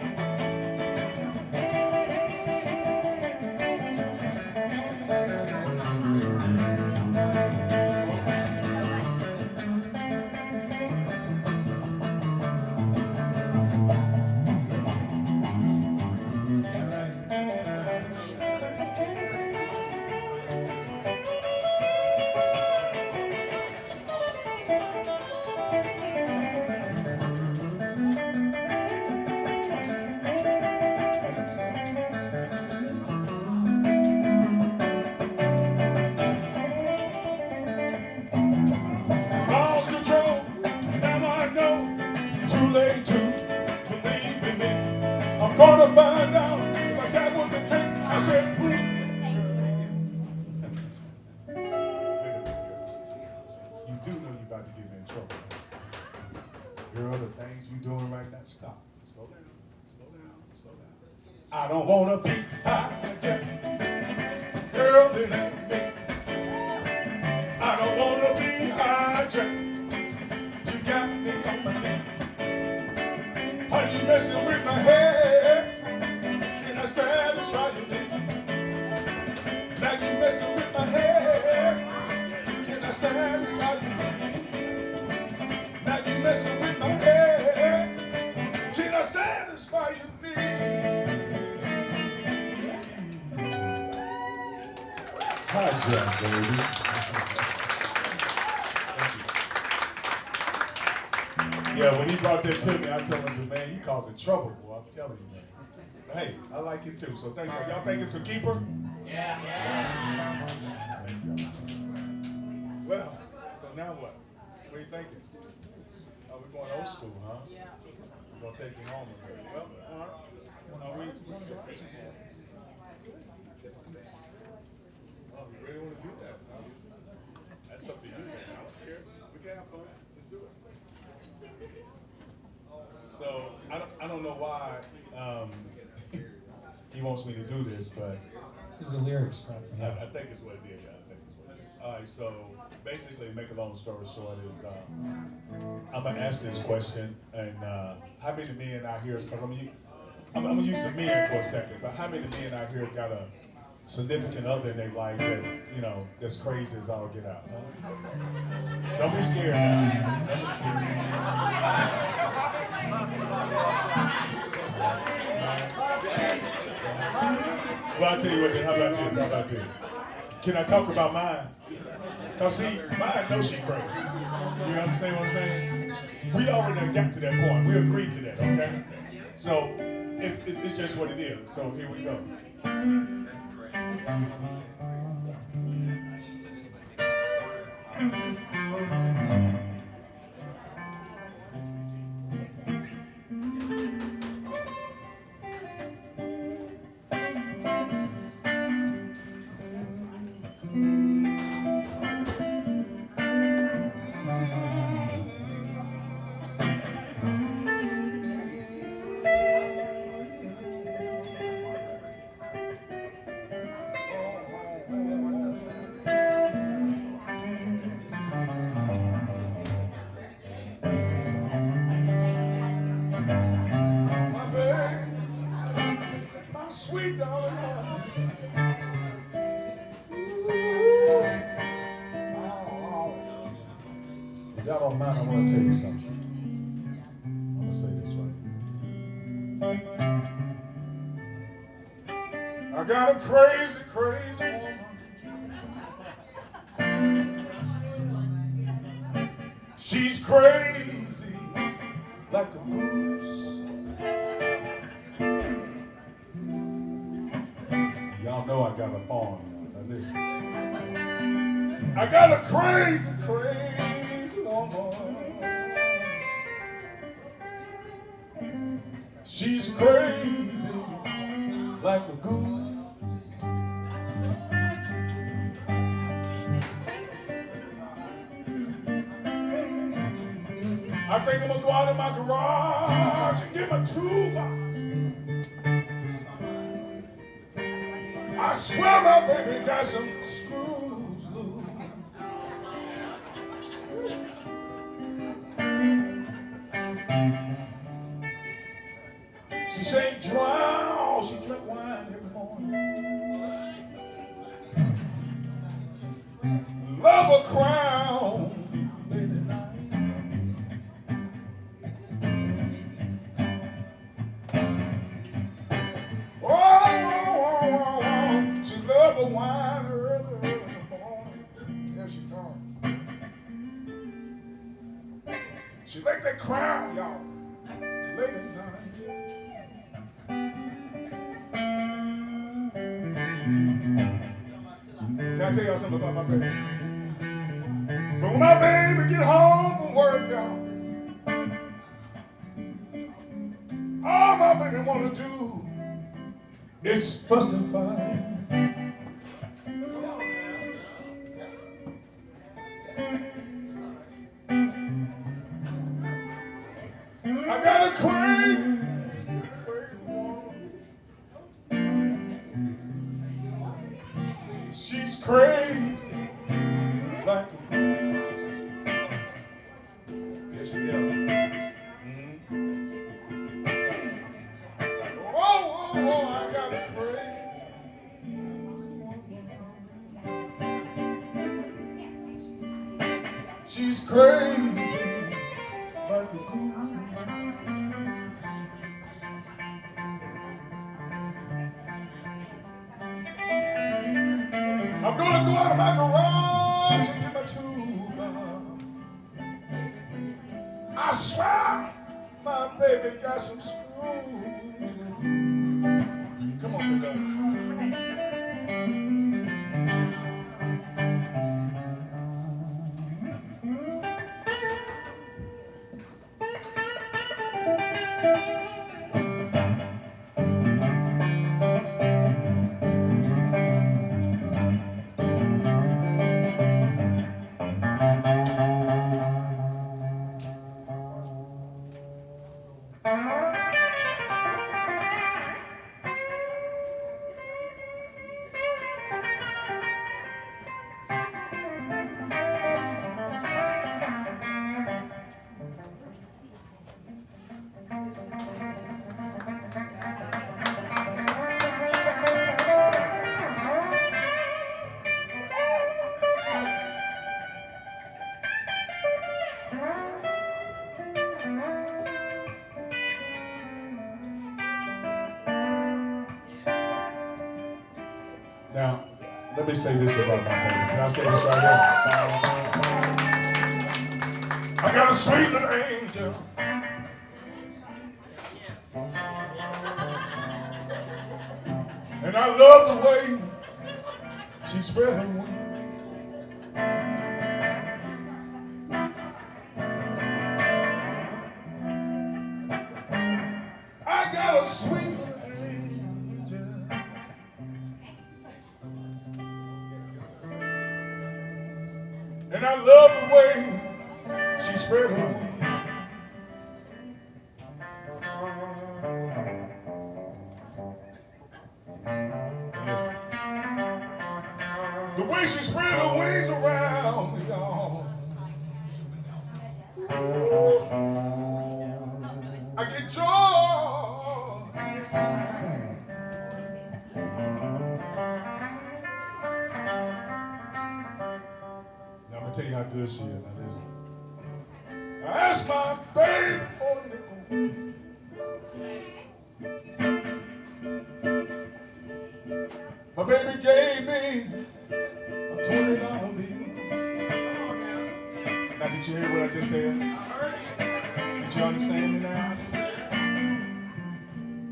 Speaker 3: Lost control, now I know. Too late to believe in me. I'm gonna find out if I got what it takes. I said, Wait a minute. You do know you about to get me in trouble. Girl, the things you doing right now, stop. Slow down, slow down, slow down. I don't wanna be hijacked. Girl, it ain't me. I don't wanna be hijacked. You got me on my knee. Are you messing with my head? Can I satisfy your need? Now you messing with my head. Can I satisfy your need? Now you messing with my head. Can I satisfy your need? Hijack, baby. Yeah, when he brought that to me, I told him, I said, man, you causing trouble, boy. I'm telling you, man. But hey, I like it too. So thank you. Y'all think it's a keeper? Yeah. Thank y'all. Well, so now what? What are you thinking? Oh, we're going old school, huh? Yeah. We're going to take you home. Well, all right. Oh, we really want to do that? Huh? That's up to you, man. I don't care. We can have fun. Let's do it. So I don't know why he wants me to do this, but
Speaker 4: There's the lyrics from
Speaker 3: I think it's what it is. Yeah, I think it's what it is. All right. So basically, make a long story short, is I'm gonna ask this question, and how many men out here? Because I'm gonna use the men for a second, but how many men out here got a significant other in their life that's crazy as all get out? Huh? Don't be scared now. Don't be scared. Well, I'll tell you what then. How about this? Can I talk about mine? Because see, mine knows she crazy. You understand what I'm saying? We already got to that point. We agreed to that, okay? So it's just what it is. So here we go. Sweet darling honey. If y'all don't mind, I want to tell you something. I'm going to say this right here. I got a crazy, crazy woman. She's crazy like a goose. Y'all know I got a farm, y'all. Now listen. I got a crazy, crazy woman. She's crazy like a goose. I think I'm gonna go out in my garage and get my toolbox. I swear my baby got some screws loose. She say drown, she drink wine every morning. Love a crown late at night. She love a wine early in the morning. There she comes. She like that crown, y'all, late at night. Can I tell y'all something about my baby? But when my baby get home from work, y'all, all my baby wanna do is fuss and fight. I got a crazy, crazy woman. She's crazy like a goose. Yes, she is. Oh, I got a crazy woman. She's crazy like a goose. I'm gonna go out of my garage and get my toolbox. I swear it got some screws. Come on, Kickback. Now, let me say this about my baby. Can I say this right here? I got a sweet little angel. And I love the way she spread her wings. I got a sweet little angel. And I love the way she spread her wings. And listen, the way she spread her wings around me, y'all. Ooh, I get joy. Now I'm gonna tell you how good she is. Now listen. I asked my baby for a nickel. My baby gave me a $20 bill. Now did you hear what I just said? Did you understand me now?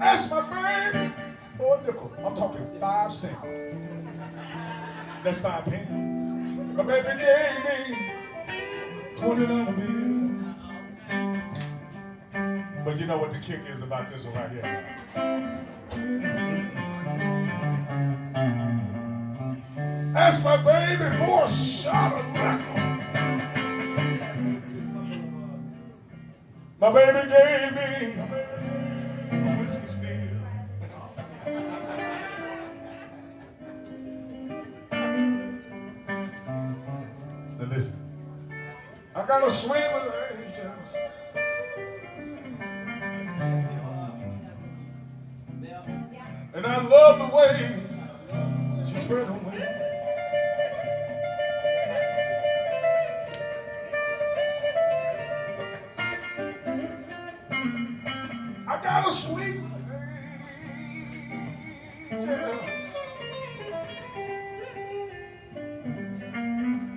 Speaker 3: Ask my baby for a nickel. I'm talking 5 cents. That's 5 pennies. My baby gave me $20 bill. But you know what the kick is about this one right here? Ask my baby for a shot of liquor. My baby gave me a whiskey still. Now listen, I got a swing with angels. And I love the way she spread her wings. I got a sweet angel.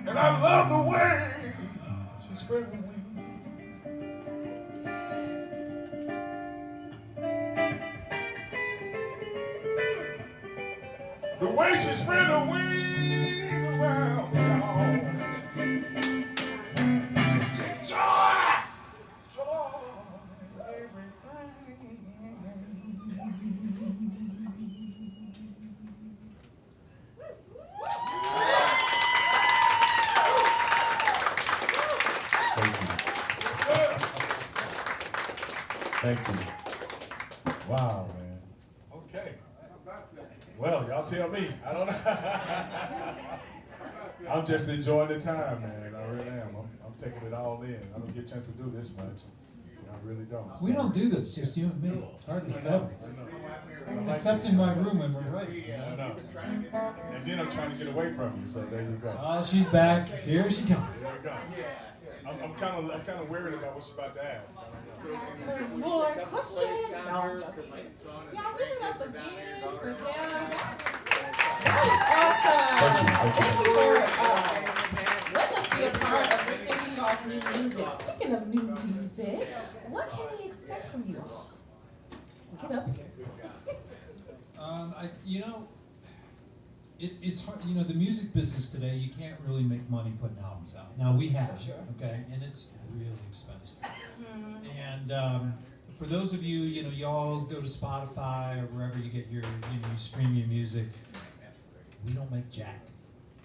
Speaker 3: And I love the way she spread her wings. The way she spread her wings around me, y'all. Get joy, joy, everything. Thank you. Wow, man. Okay. Well, y'all tell me. I don't know. I'm just enjoying the time, man. I really am. I'm taking it all in. I don't get a chance to do this much. I really don't.
Speaker 4: We don't do this, just you and me. Hardly
Speaker 3: I
Speaker 4: ever.
Speaker 3: know. I like
Speaker 4: Except
Speaker 3: it.
Speaker 4: in my room when we're writing.
Speaker 3: I know. And then I'm trying to get away from you, so there you go.
Speaker 4: She's back. Here she comes.
Speaker 3: There you go. I'm kind of worried about what you're about to ask.
Speaker 2: More questions? No, I'm joking. Y'all give it up again for them. That was awesome. Thank you for letting us be a part of listening to y'all's new music. Speaking of new music, What can we expect from you all? Get up here.
Speaker 4: It's hard. The music business today, you can't really make money putting albums out. Now we have, okay, and it's really expensive. And for those of you, y'all go to Spotify or wherever you get your, you stream your music. We don't make jack.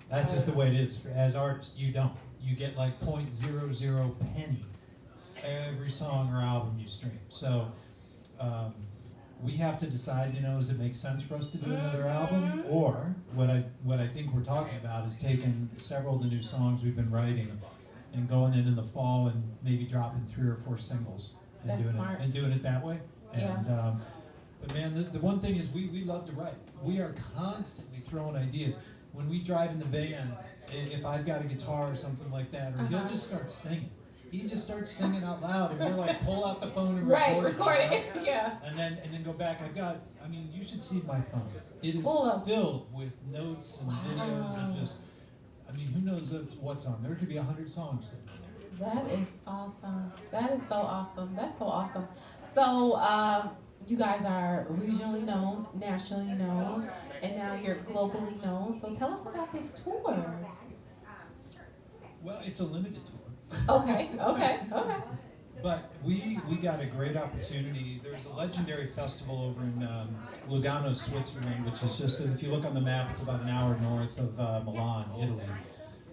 Speaker 4: That's just the way it is. As artists, you don't. You get like 0.00 penny every song or album you stream. So we have to decide, does it make sense for us to do another album? Or what I think we're talking about is taking several of the new songs we've been writing and going in the fall and maybe dropping 3 or 4 singles and doing it that way. And but man, the one thing is we love to write. We are constantly throwing ideas. When we drive in the van, if I've got a guitar or something like that, or he'll just start singing. He just starts singing out loud, and we're like, pull out the phone and record it.
Speaker 2: Yeah.
Speaker 4: And then go back. You should see my phone. It is filled with notes and videos and just, who knows what's on there? There could be 100 songs sitting there.
Speaker 2: That is awesome. That is so awesome. That's so awesome. So, you guys are regionally known, nationally known, and now you're globally known. So tell us about this tour.
Speaker 4: Well, it's a limited tour.
Speaker 2: Okay.
Speaker 4: But we got a great opportunity. There's a legendary festival over in Lugano, Switzerland, which is just, if you look on the map, it's about an hour north of Milan, Italy.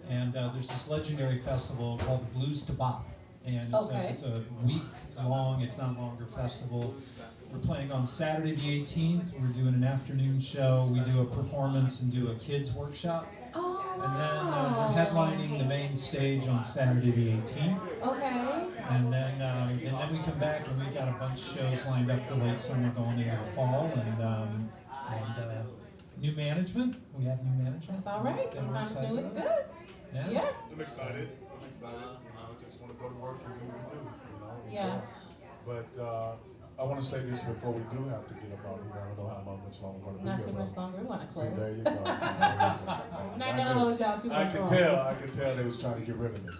Speaker 4: And there's this legendary festival called the Blues to Bop. And it's a week-long, if not longer, festival. We're playing on Saturday the 18th. We're doing an afternoon show. We do a performance and do a kids workshop. And then we're headlining the main stage on Saturday the 18th.
Speaker 2: Okay.
Speaker 4: And then we come back and we've got a bunch of shows lined up for late summer going into the fall and new management. We have new management.
Speaker 2: That's all right. Sometimes new is good. Yeah.
Speaker 3: I'm excited. Just want to go to work and do what we do.
Speaker 2: Yeah.
Speaker 3: Enjoy. But I want to say this before we do have to get up out of here. I don't know how much longer we're going to be here.
Speaker 2: Not too much longer. We want to close.
Speaker 3: See, there you go.
Speaker 2: I'm not going to hold y'all too much longer.
Speaker 3: I can tell they was trying to get rid of me.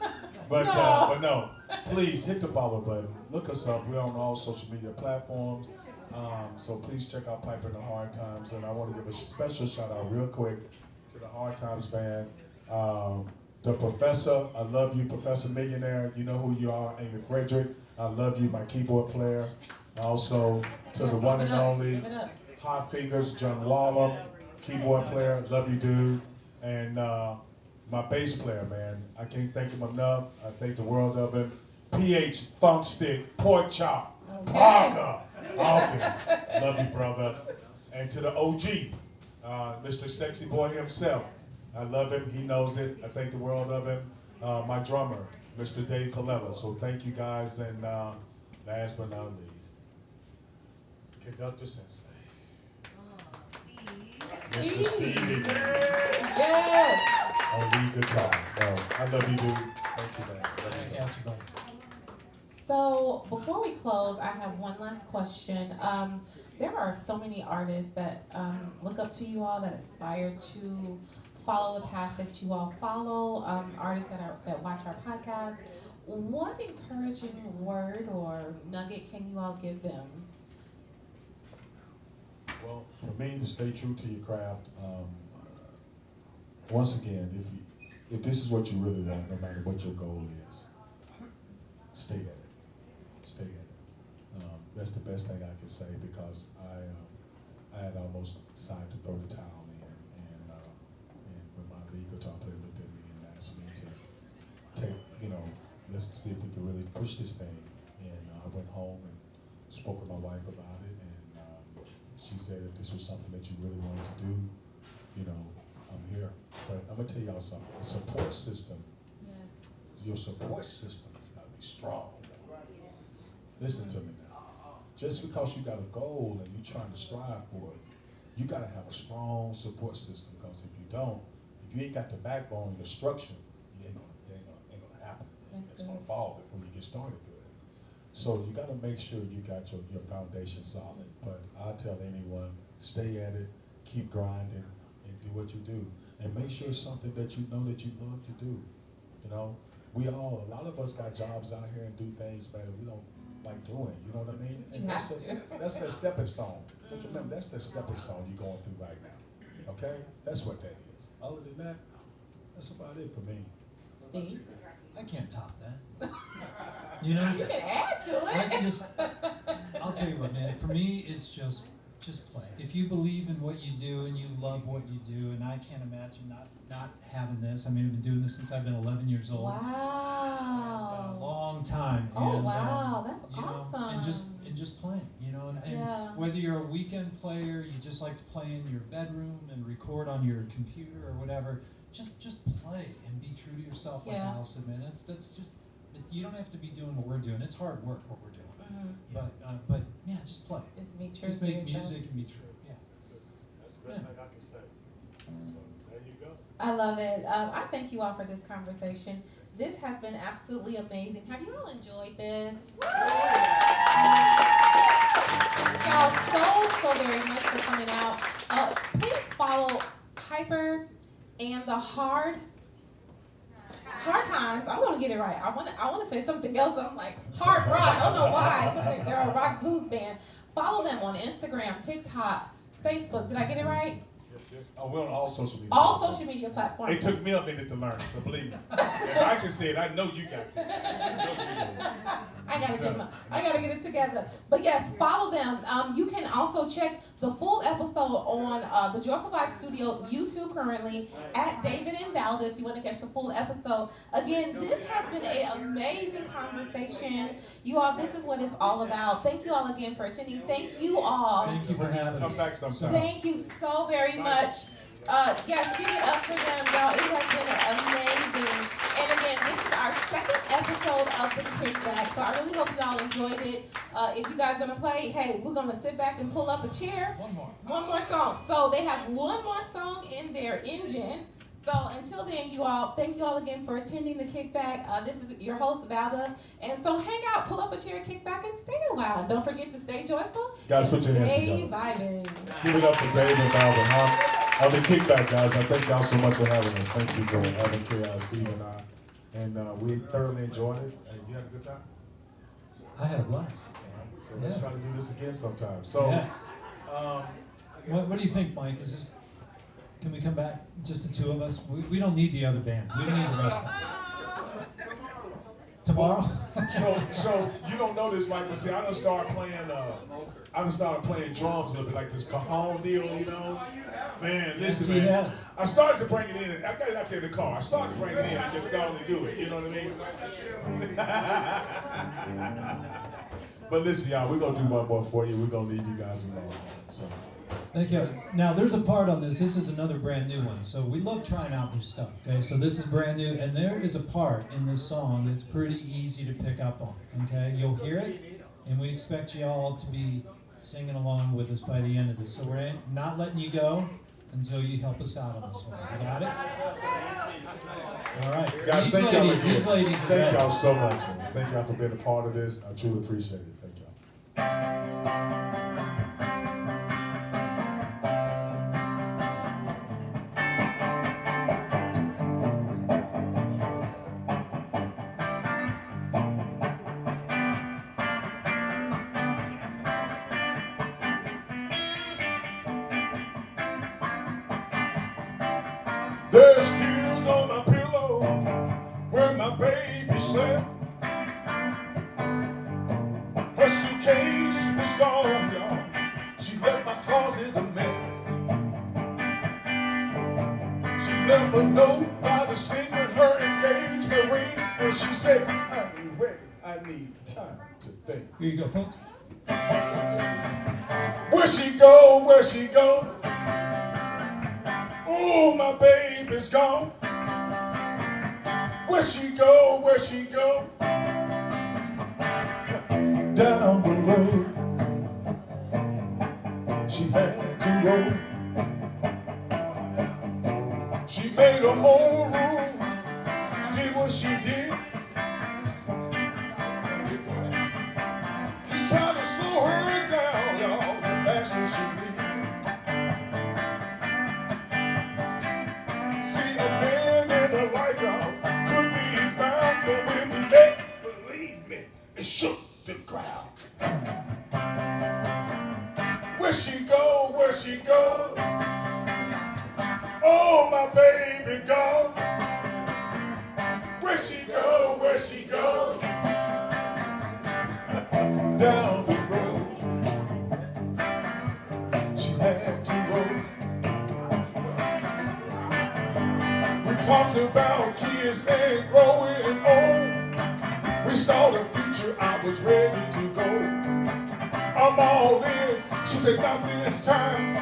Speaker 3: But no, please hit the follow button. Look us up. We're on all social media platforms. So please check out Piper in the Hard Times. And I want to give a special shout out real quick to the Hard Times band. The Professor, I love you, Professor Millionaire. You know who you are, Amy Frederick. I love you, my keyboard player. Also, to the one and only Hot Fingers, John Waller, keyboard player, love you, dude. And my bass player, man, I can't thank him enough. I think the world of him. PH, Funk Stick, Pork Chop, Parker, Hawkins, love you, brother. And to the OG, Mr. Sexy Boy himself, I love him, he knows it. I thank the world of him. My drummer, Mr. Dave Colella. So thank you guys, and last but not least, Conductor Sensei. Mr. Stevie.
Speaker 2: Yes.
Speaker 3: On lead guitar. I love you, dude. Thank you, man. Love you, man.
Speaker 2: So before we close, I have one last question. There are so many artists that look up to you all, that aspire to follow the path that you all follow. Artists that watch our podcast. What encouraging word or nugget can you all give them?
Speaker 3: Well, for me, to stay true to your craft. Once again, if this is what you really want, no matter what your goal is, stay at it. Stay at it. That's the best thing I can say, because I had almost decided to throw the towel in, and when my lead guitar player looked at me and asked me to take, let's see if we can really push this thing. And I went home and spoke with my wife about it, and she said if this was something that you really wanted to do, I'm here. But I'm gonna tell y'all something. The support system, your support system has got to be strong. Listen to me now. Just because you got a goal and you're trying to strive for it, you got to have a strong support system. Because if you don't, if you ain't got the backbone and the structure, it ain't gonna happen. It's gonna fall before you get started good. So you got to make sure you got your foundation solid. But I tell anyone, stay at it, keep grinding, and do what you do. And make sure it's something that you know that you love to do. A lot of us got jobs out here and do things, man, we don't like doing. You know what I mean?
Speaker 2: You have to.
Speaker 3: That's the stepping stone. Just remember, that's the stepping stone you're going through right now. Okay? That's what that is. Other than that, that's about it for me.
Speaker 2: Steve?
Speaker 4: I can't top that. You know?
Speaker 2: You can add to
Speaker 4: I
Speaker 2: it.
Speaker 4: can just, I'll tell you what, man. For me, it's just play. If you believe in what you do and you love what you do, and I can't imagine not having this. I mean, I've been doing this since I've been 11 years old.
Speaker 2: Wow.
Speaker 4: A long time.
Speaker 2: Oh,
Speaker 4: And,
Speaker 2: wow. That's
Speaker 4: you know,
Speaker 2: awesome.
Speaker 4: and just playing, you know, and
Speaker 2: Yeah.
Speaker 4: whether you're a weekend player, you just like to play in your bedroom and record on your computer or whatever, just play and be true to yourself, like
Speaker 2: Yeah.
Speaker 4: Allison, man. That's just, you don't have to be doing what we're doing. It's hard work what we're doing. But yeah, just play.
Speaker 2: Just be true
Speaker 4: Just
Speaker 2: to
Speaker 4: make
Speaker 2: yourself.
Speaker 4: music and be true. Yeah.
Speaker 3: That's the best thing I can say. So there you go.
Speaker 2: I love it. I thank you all for this conversation. This has been absolutely amazing. Have you all enjoyed this? Y'all so very much for coming out. Please follow Piper and the Hard Times. I'm gonna get it right. I wanna say something else. I'm like Hard Rock. I don't know why. They're a rock blues band. Follow them on Instagram, TikTok, Facebook. Did I get it right?
Speaker 3: Yes. Oh, we're on all social media.
Speaker 2: All social media platforms.
Speaker 3: It took me a minute to learn, so believe me. If I can say it, I know you got this. I know you do.
Speaker 2: I gotta get it together. But yes, follow them. You can also check the full episode on the Joyful Vibe Studio YouTube currently at David and Valda if you want to catch the full episode. Again, this has been an amazing conversation. You all, this is what it's all about. Thank you all again for attending. Thank you all.
Speaker 4: Thank you for having us.
Speaker 3: Come back sometime.
Speaker 2: Thank you so very much. Yes, give it up for them, y'all. It has been amazing. And again, this is our second episode of the Kickback, so I really hope you all enjoyed it. If you guys gonna play, hey, we're gonna sit back and pull up a chair. One more song. So they have one more song in their engine. So until then, you all, thank you all again for attending the Kickback. This is your host, Valda. And so hang out, pull up a chair, kick back, and stay a while. Don't forget to stay joyful.
Speaker 3: Guys, put your hands
Speaker 2: Stay
Speaker 3: together.
Speaker 2: vibing.
Speaker 3: Give it up for David Valda, huh? The Kickback, guys. I thank y'all so much for having us. Thank you for having Steve and I. And we thoroughly enjoyed it. And you had a good time?
Speaker 4: I had a blast.
Speaker 3: So let's
Speaker 4: Yeah.
Speaker 3: try to do this again sometime. So,
Speaker 4: Yeah. What do you think, Mike? Can we come back, just the two of us? We don't need the other band. We don't need the rest of them. Tomorrow?
Speaker 3: so you don't know this, right? But see, I done started playing drums a little bit, like this cajon deal, you know? Man, listen, man.
Speaker 4: Yes.
Speaker 3: I started to bring it in. I got it out there in the car. I started to bring it in and just go and do it. You know what I mean? But listen, y'all, we're going to do one more for you. We're going to leave you guys alone. So.
Speaker 4: Thank you. Now, there's a part on this. This is another brand new one. So we love trying out new stuff, okay? So this is brand new, and there is a part in this song that's pretty easy to pick up on, okay? You'll hear it, and we expect you all to be singing along with us by the end of this. So we're not letting you go until you help us out on this one. You got it? All right.
Speaker 3: Guys, thank y'all again.
Speaker 4: These ladies are
Speaker 3: Thank
Speaker 4: ready.
Speaker 3: y'all so much, man. Thank y'all for being a part of this. I truly appreciate it. Thank y'all. There's tears on my pillow where my baby slept. Her suitcase was gone, y'all. She left my closet a mess. She left a note by the singer, her engagement ring, and she said, I ain't ready, I need time to think.
Speaker 4: Here you go, folks.
Speaker 3: Where she go, where she go? Ooh, my baby's gone. Where she go, where she go? Down the road. She had to roll. She made her own room, did what she did. You try to slow her down, y'all, but that's what she did. See, a man in a life, y'all, could be found, but when we met, believe me, it shook the ground. my baby gone? Where she go? Where she go? Down the road. She had to roll. We talked about kids and growing old. We saw the future, I was ready to go. I'm all in. She said, not this time.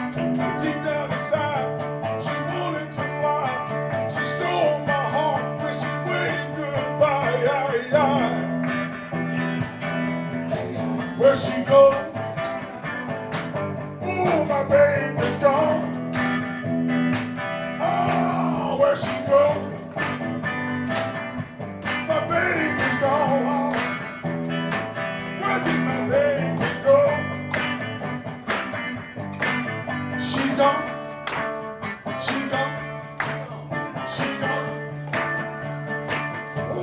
Speaker 3: Deep down inside, she wanted to fly. She stole my heart when she waved goodbye. Where she go? Ooh, my baby's gone. Oh, where she go? My baby's gone. Where did my baby go? She's gone. She gone. She gone.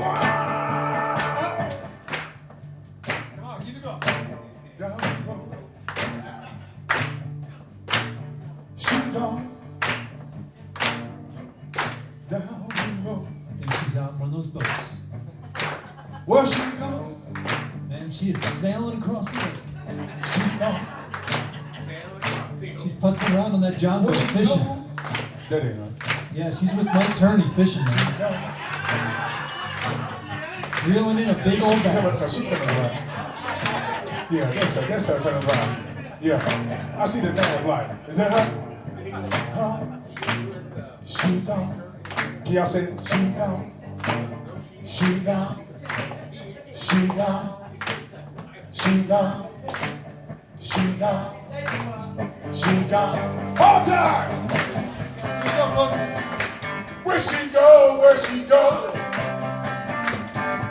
Speaker 3: Wow.
Speaker 4: Come on, keep it going.
Speaker 3: Down the road. She's gone. Down the road.
Speaker 4: I think she's out in one of those boats.
Speaker 3: Where she gone?
Speaker 4: And she is sailing across the lake.
Speaker 3: She gone.
Speaker 4: She's putzing around on that John boat
Speaker 3: Where she
Speaker 4: fishing.
Speaker 3: gone? That ain't her.
Speaker 4: Yeah, she's with Mike Turney fishing, man. Reeling in a big old bass.
Speaker 3: She turning around. Yeah, that's her turning around. Yeah, I see the name light. Is that her? Huh? She gone. Can y'all say it? She gone. She gone. She gone. She gone. She gone. She gone. All time. Where she go? Where she go?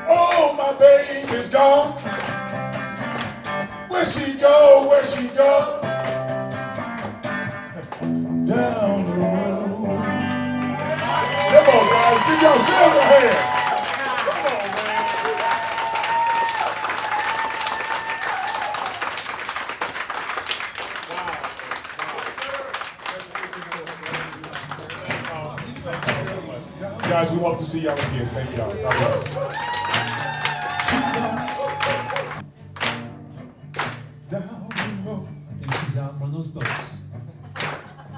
Speaker 3: Oh, my baby's gone. Where she go? Where she go? Down the road. Come on, guys. Give yourselves a hand. Come on, man. Guys, we hope to see y'all again. Thank y'all. God bless. Down the road.
Speaker 4: I think she's out in one of those boats.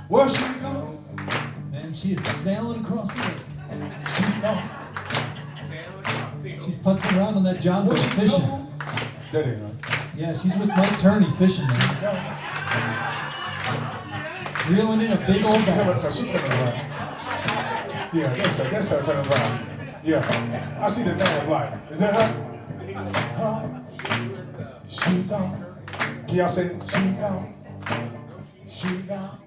Speaker 3: Where she go?
Speaker 4: And she is sailing across the lake.
Speaker 3: She gone.
Speaker 4: She's putzing around on that John boat fishing.
Speaker 3: That ain't her.
Speaker 4: Yeah, she's with Mike Turney fishing, man. Reeling in a big old bass.
Speaker 3: She turning around. Yeah, that's her turning around. Yeah, I see the name light. Is that her? Huh? She gone. Can y'all say it? She gone. She gone.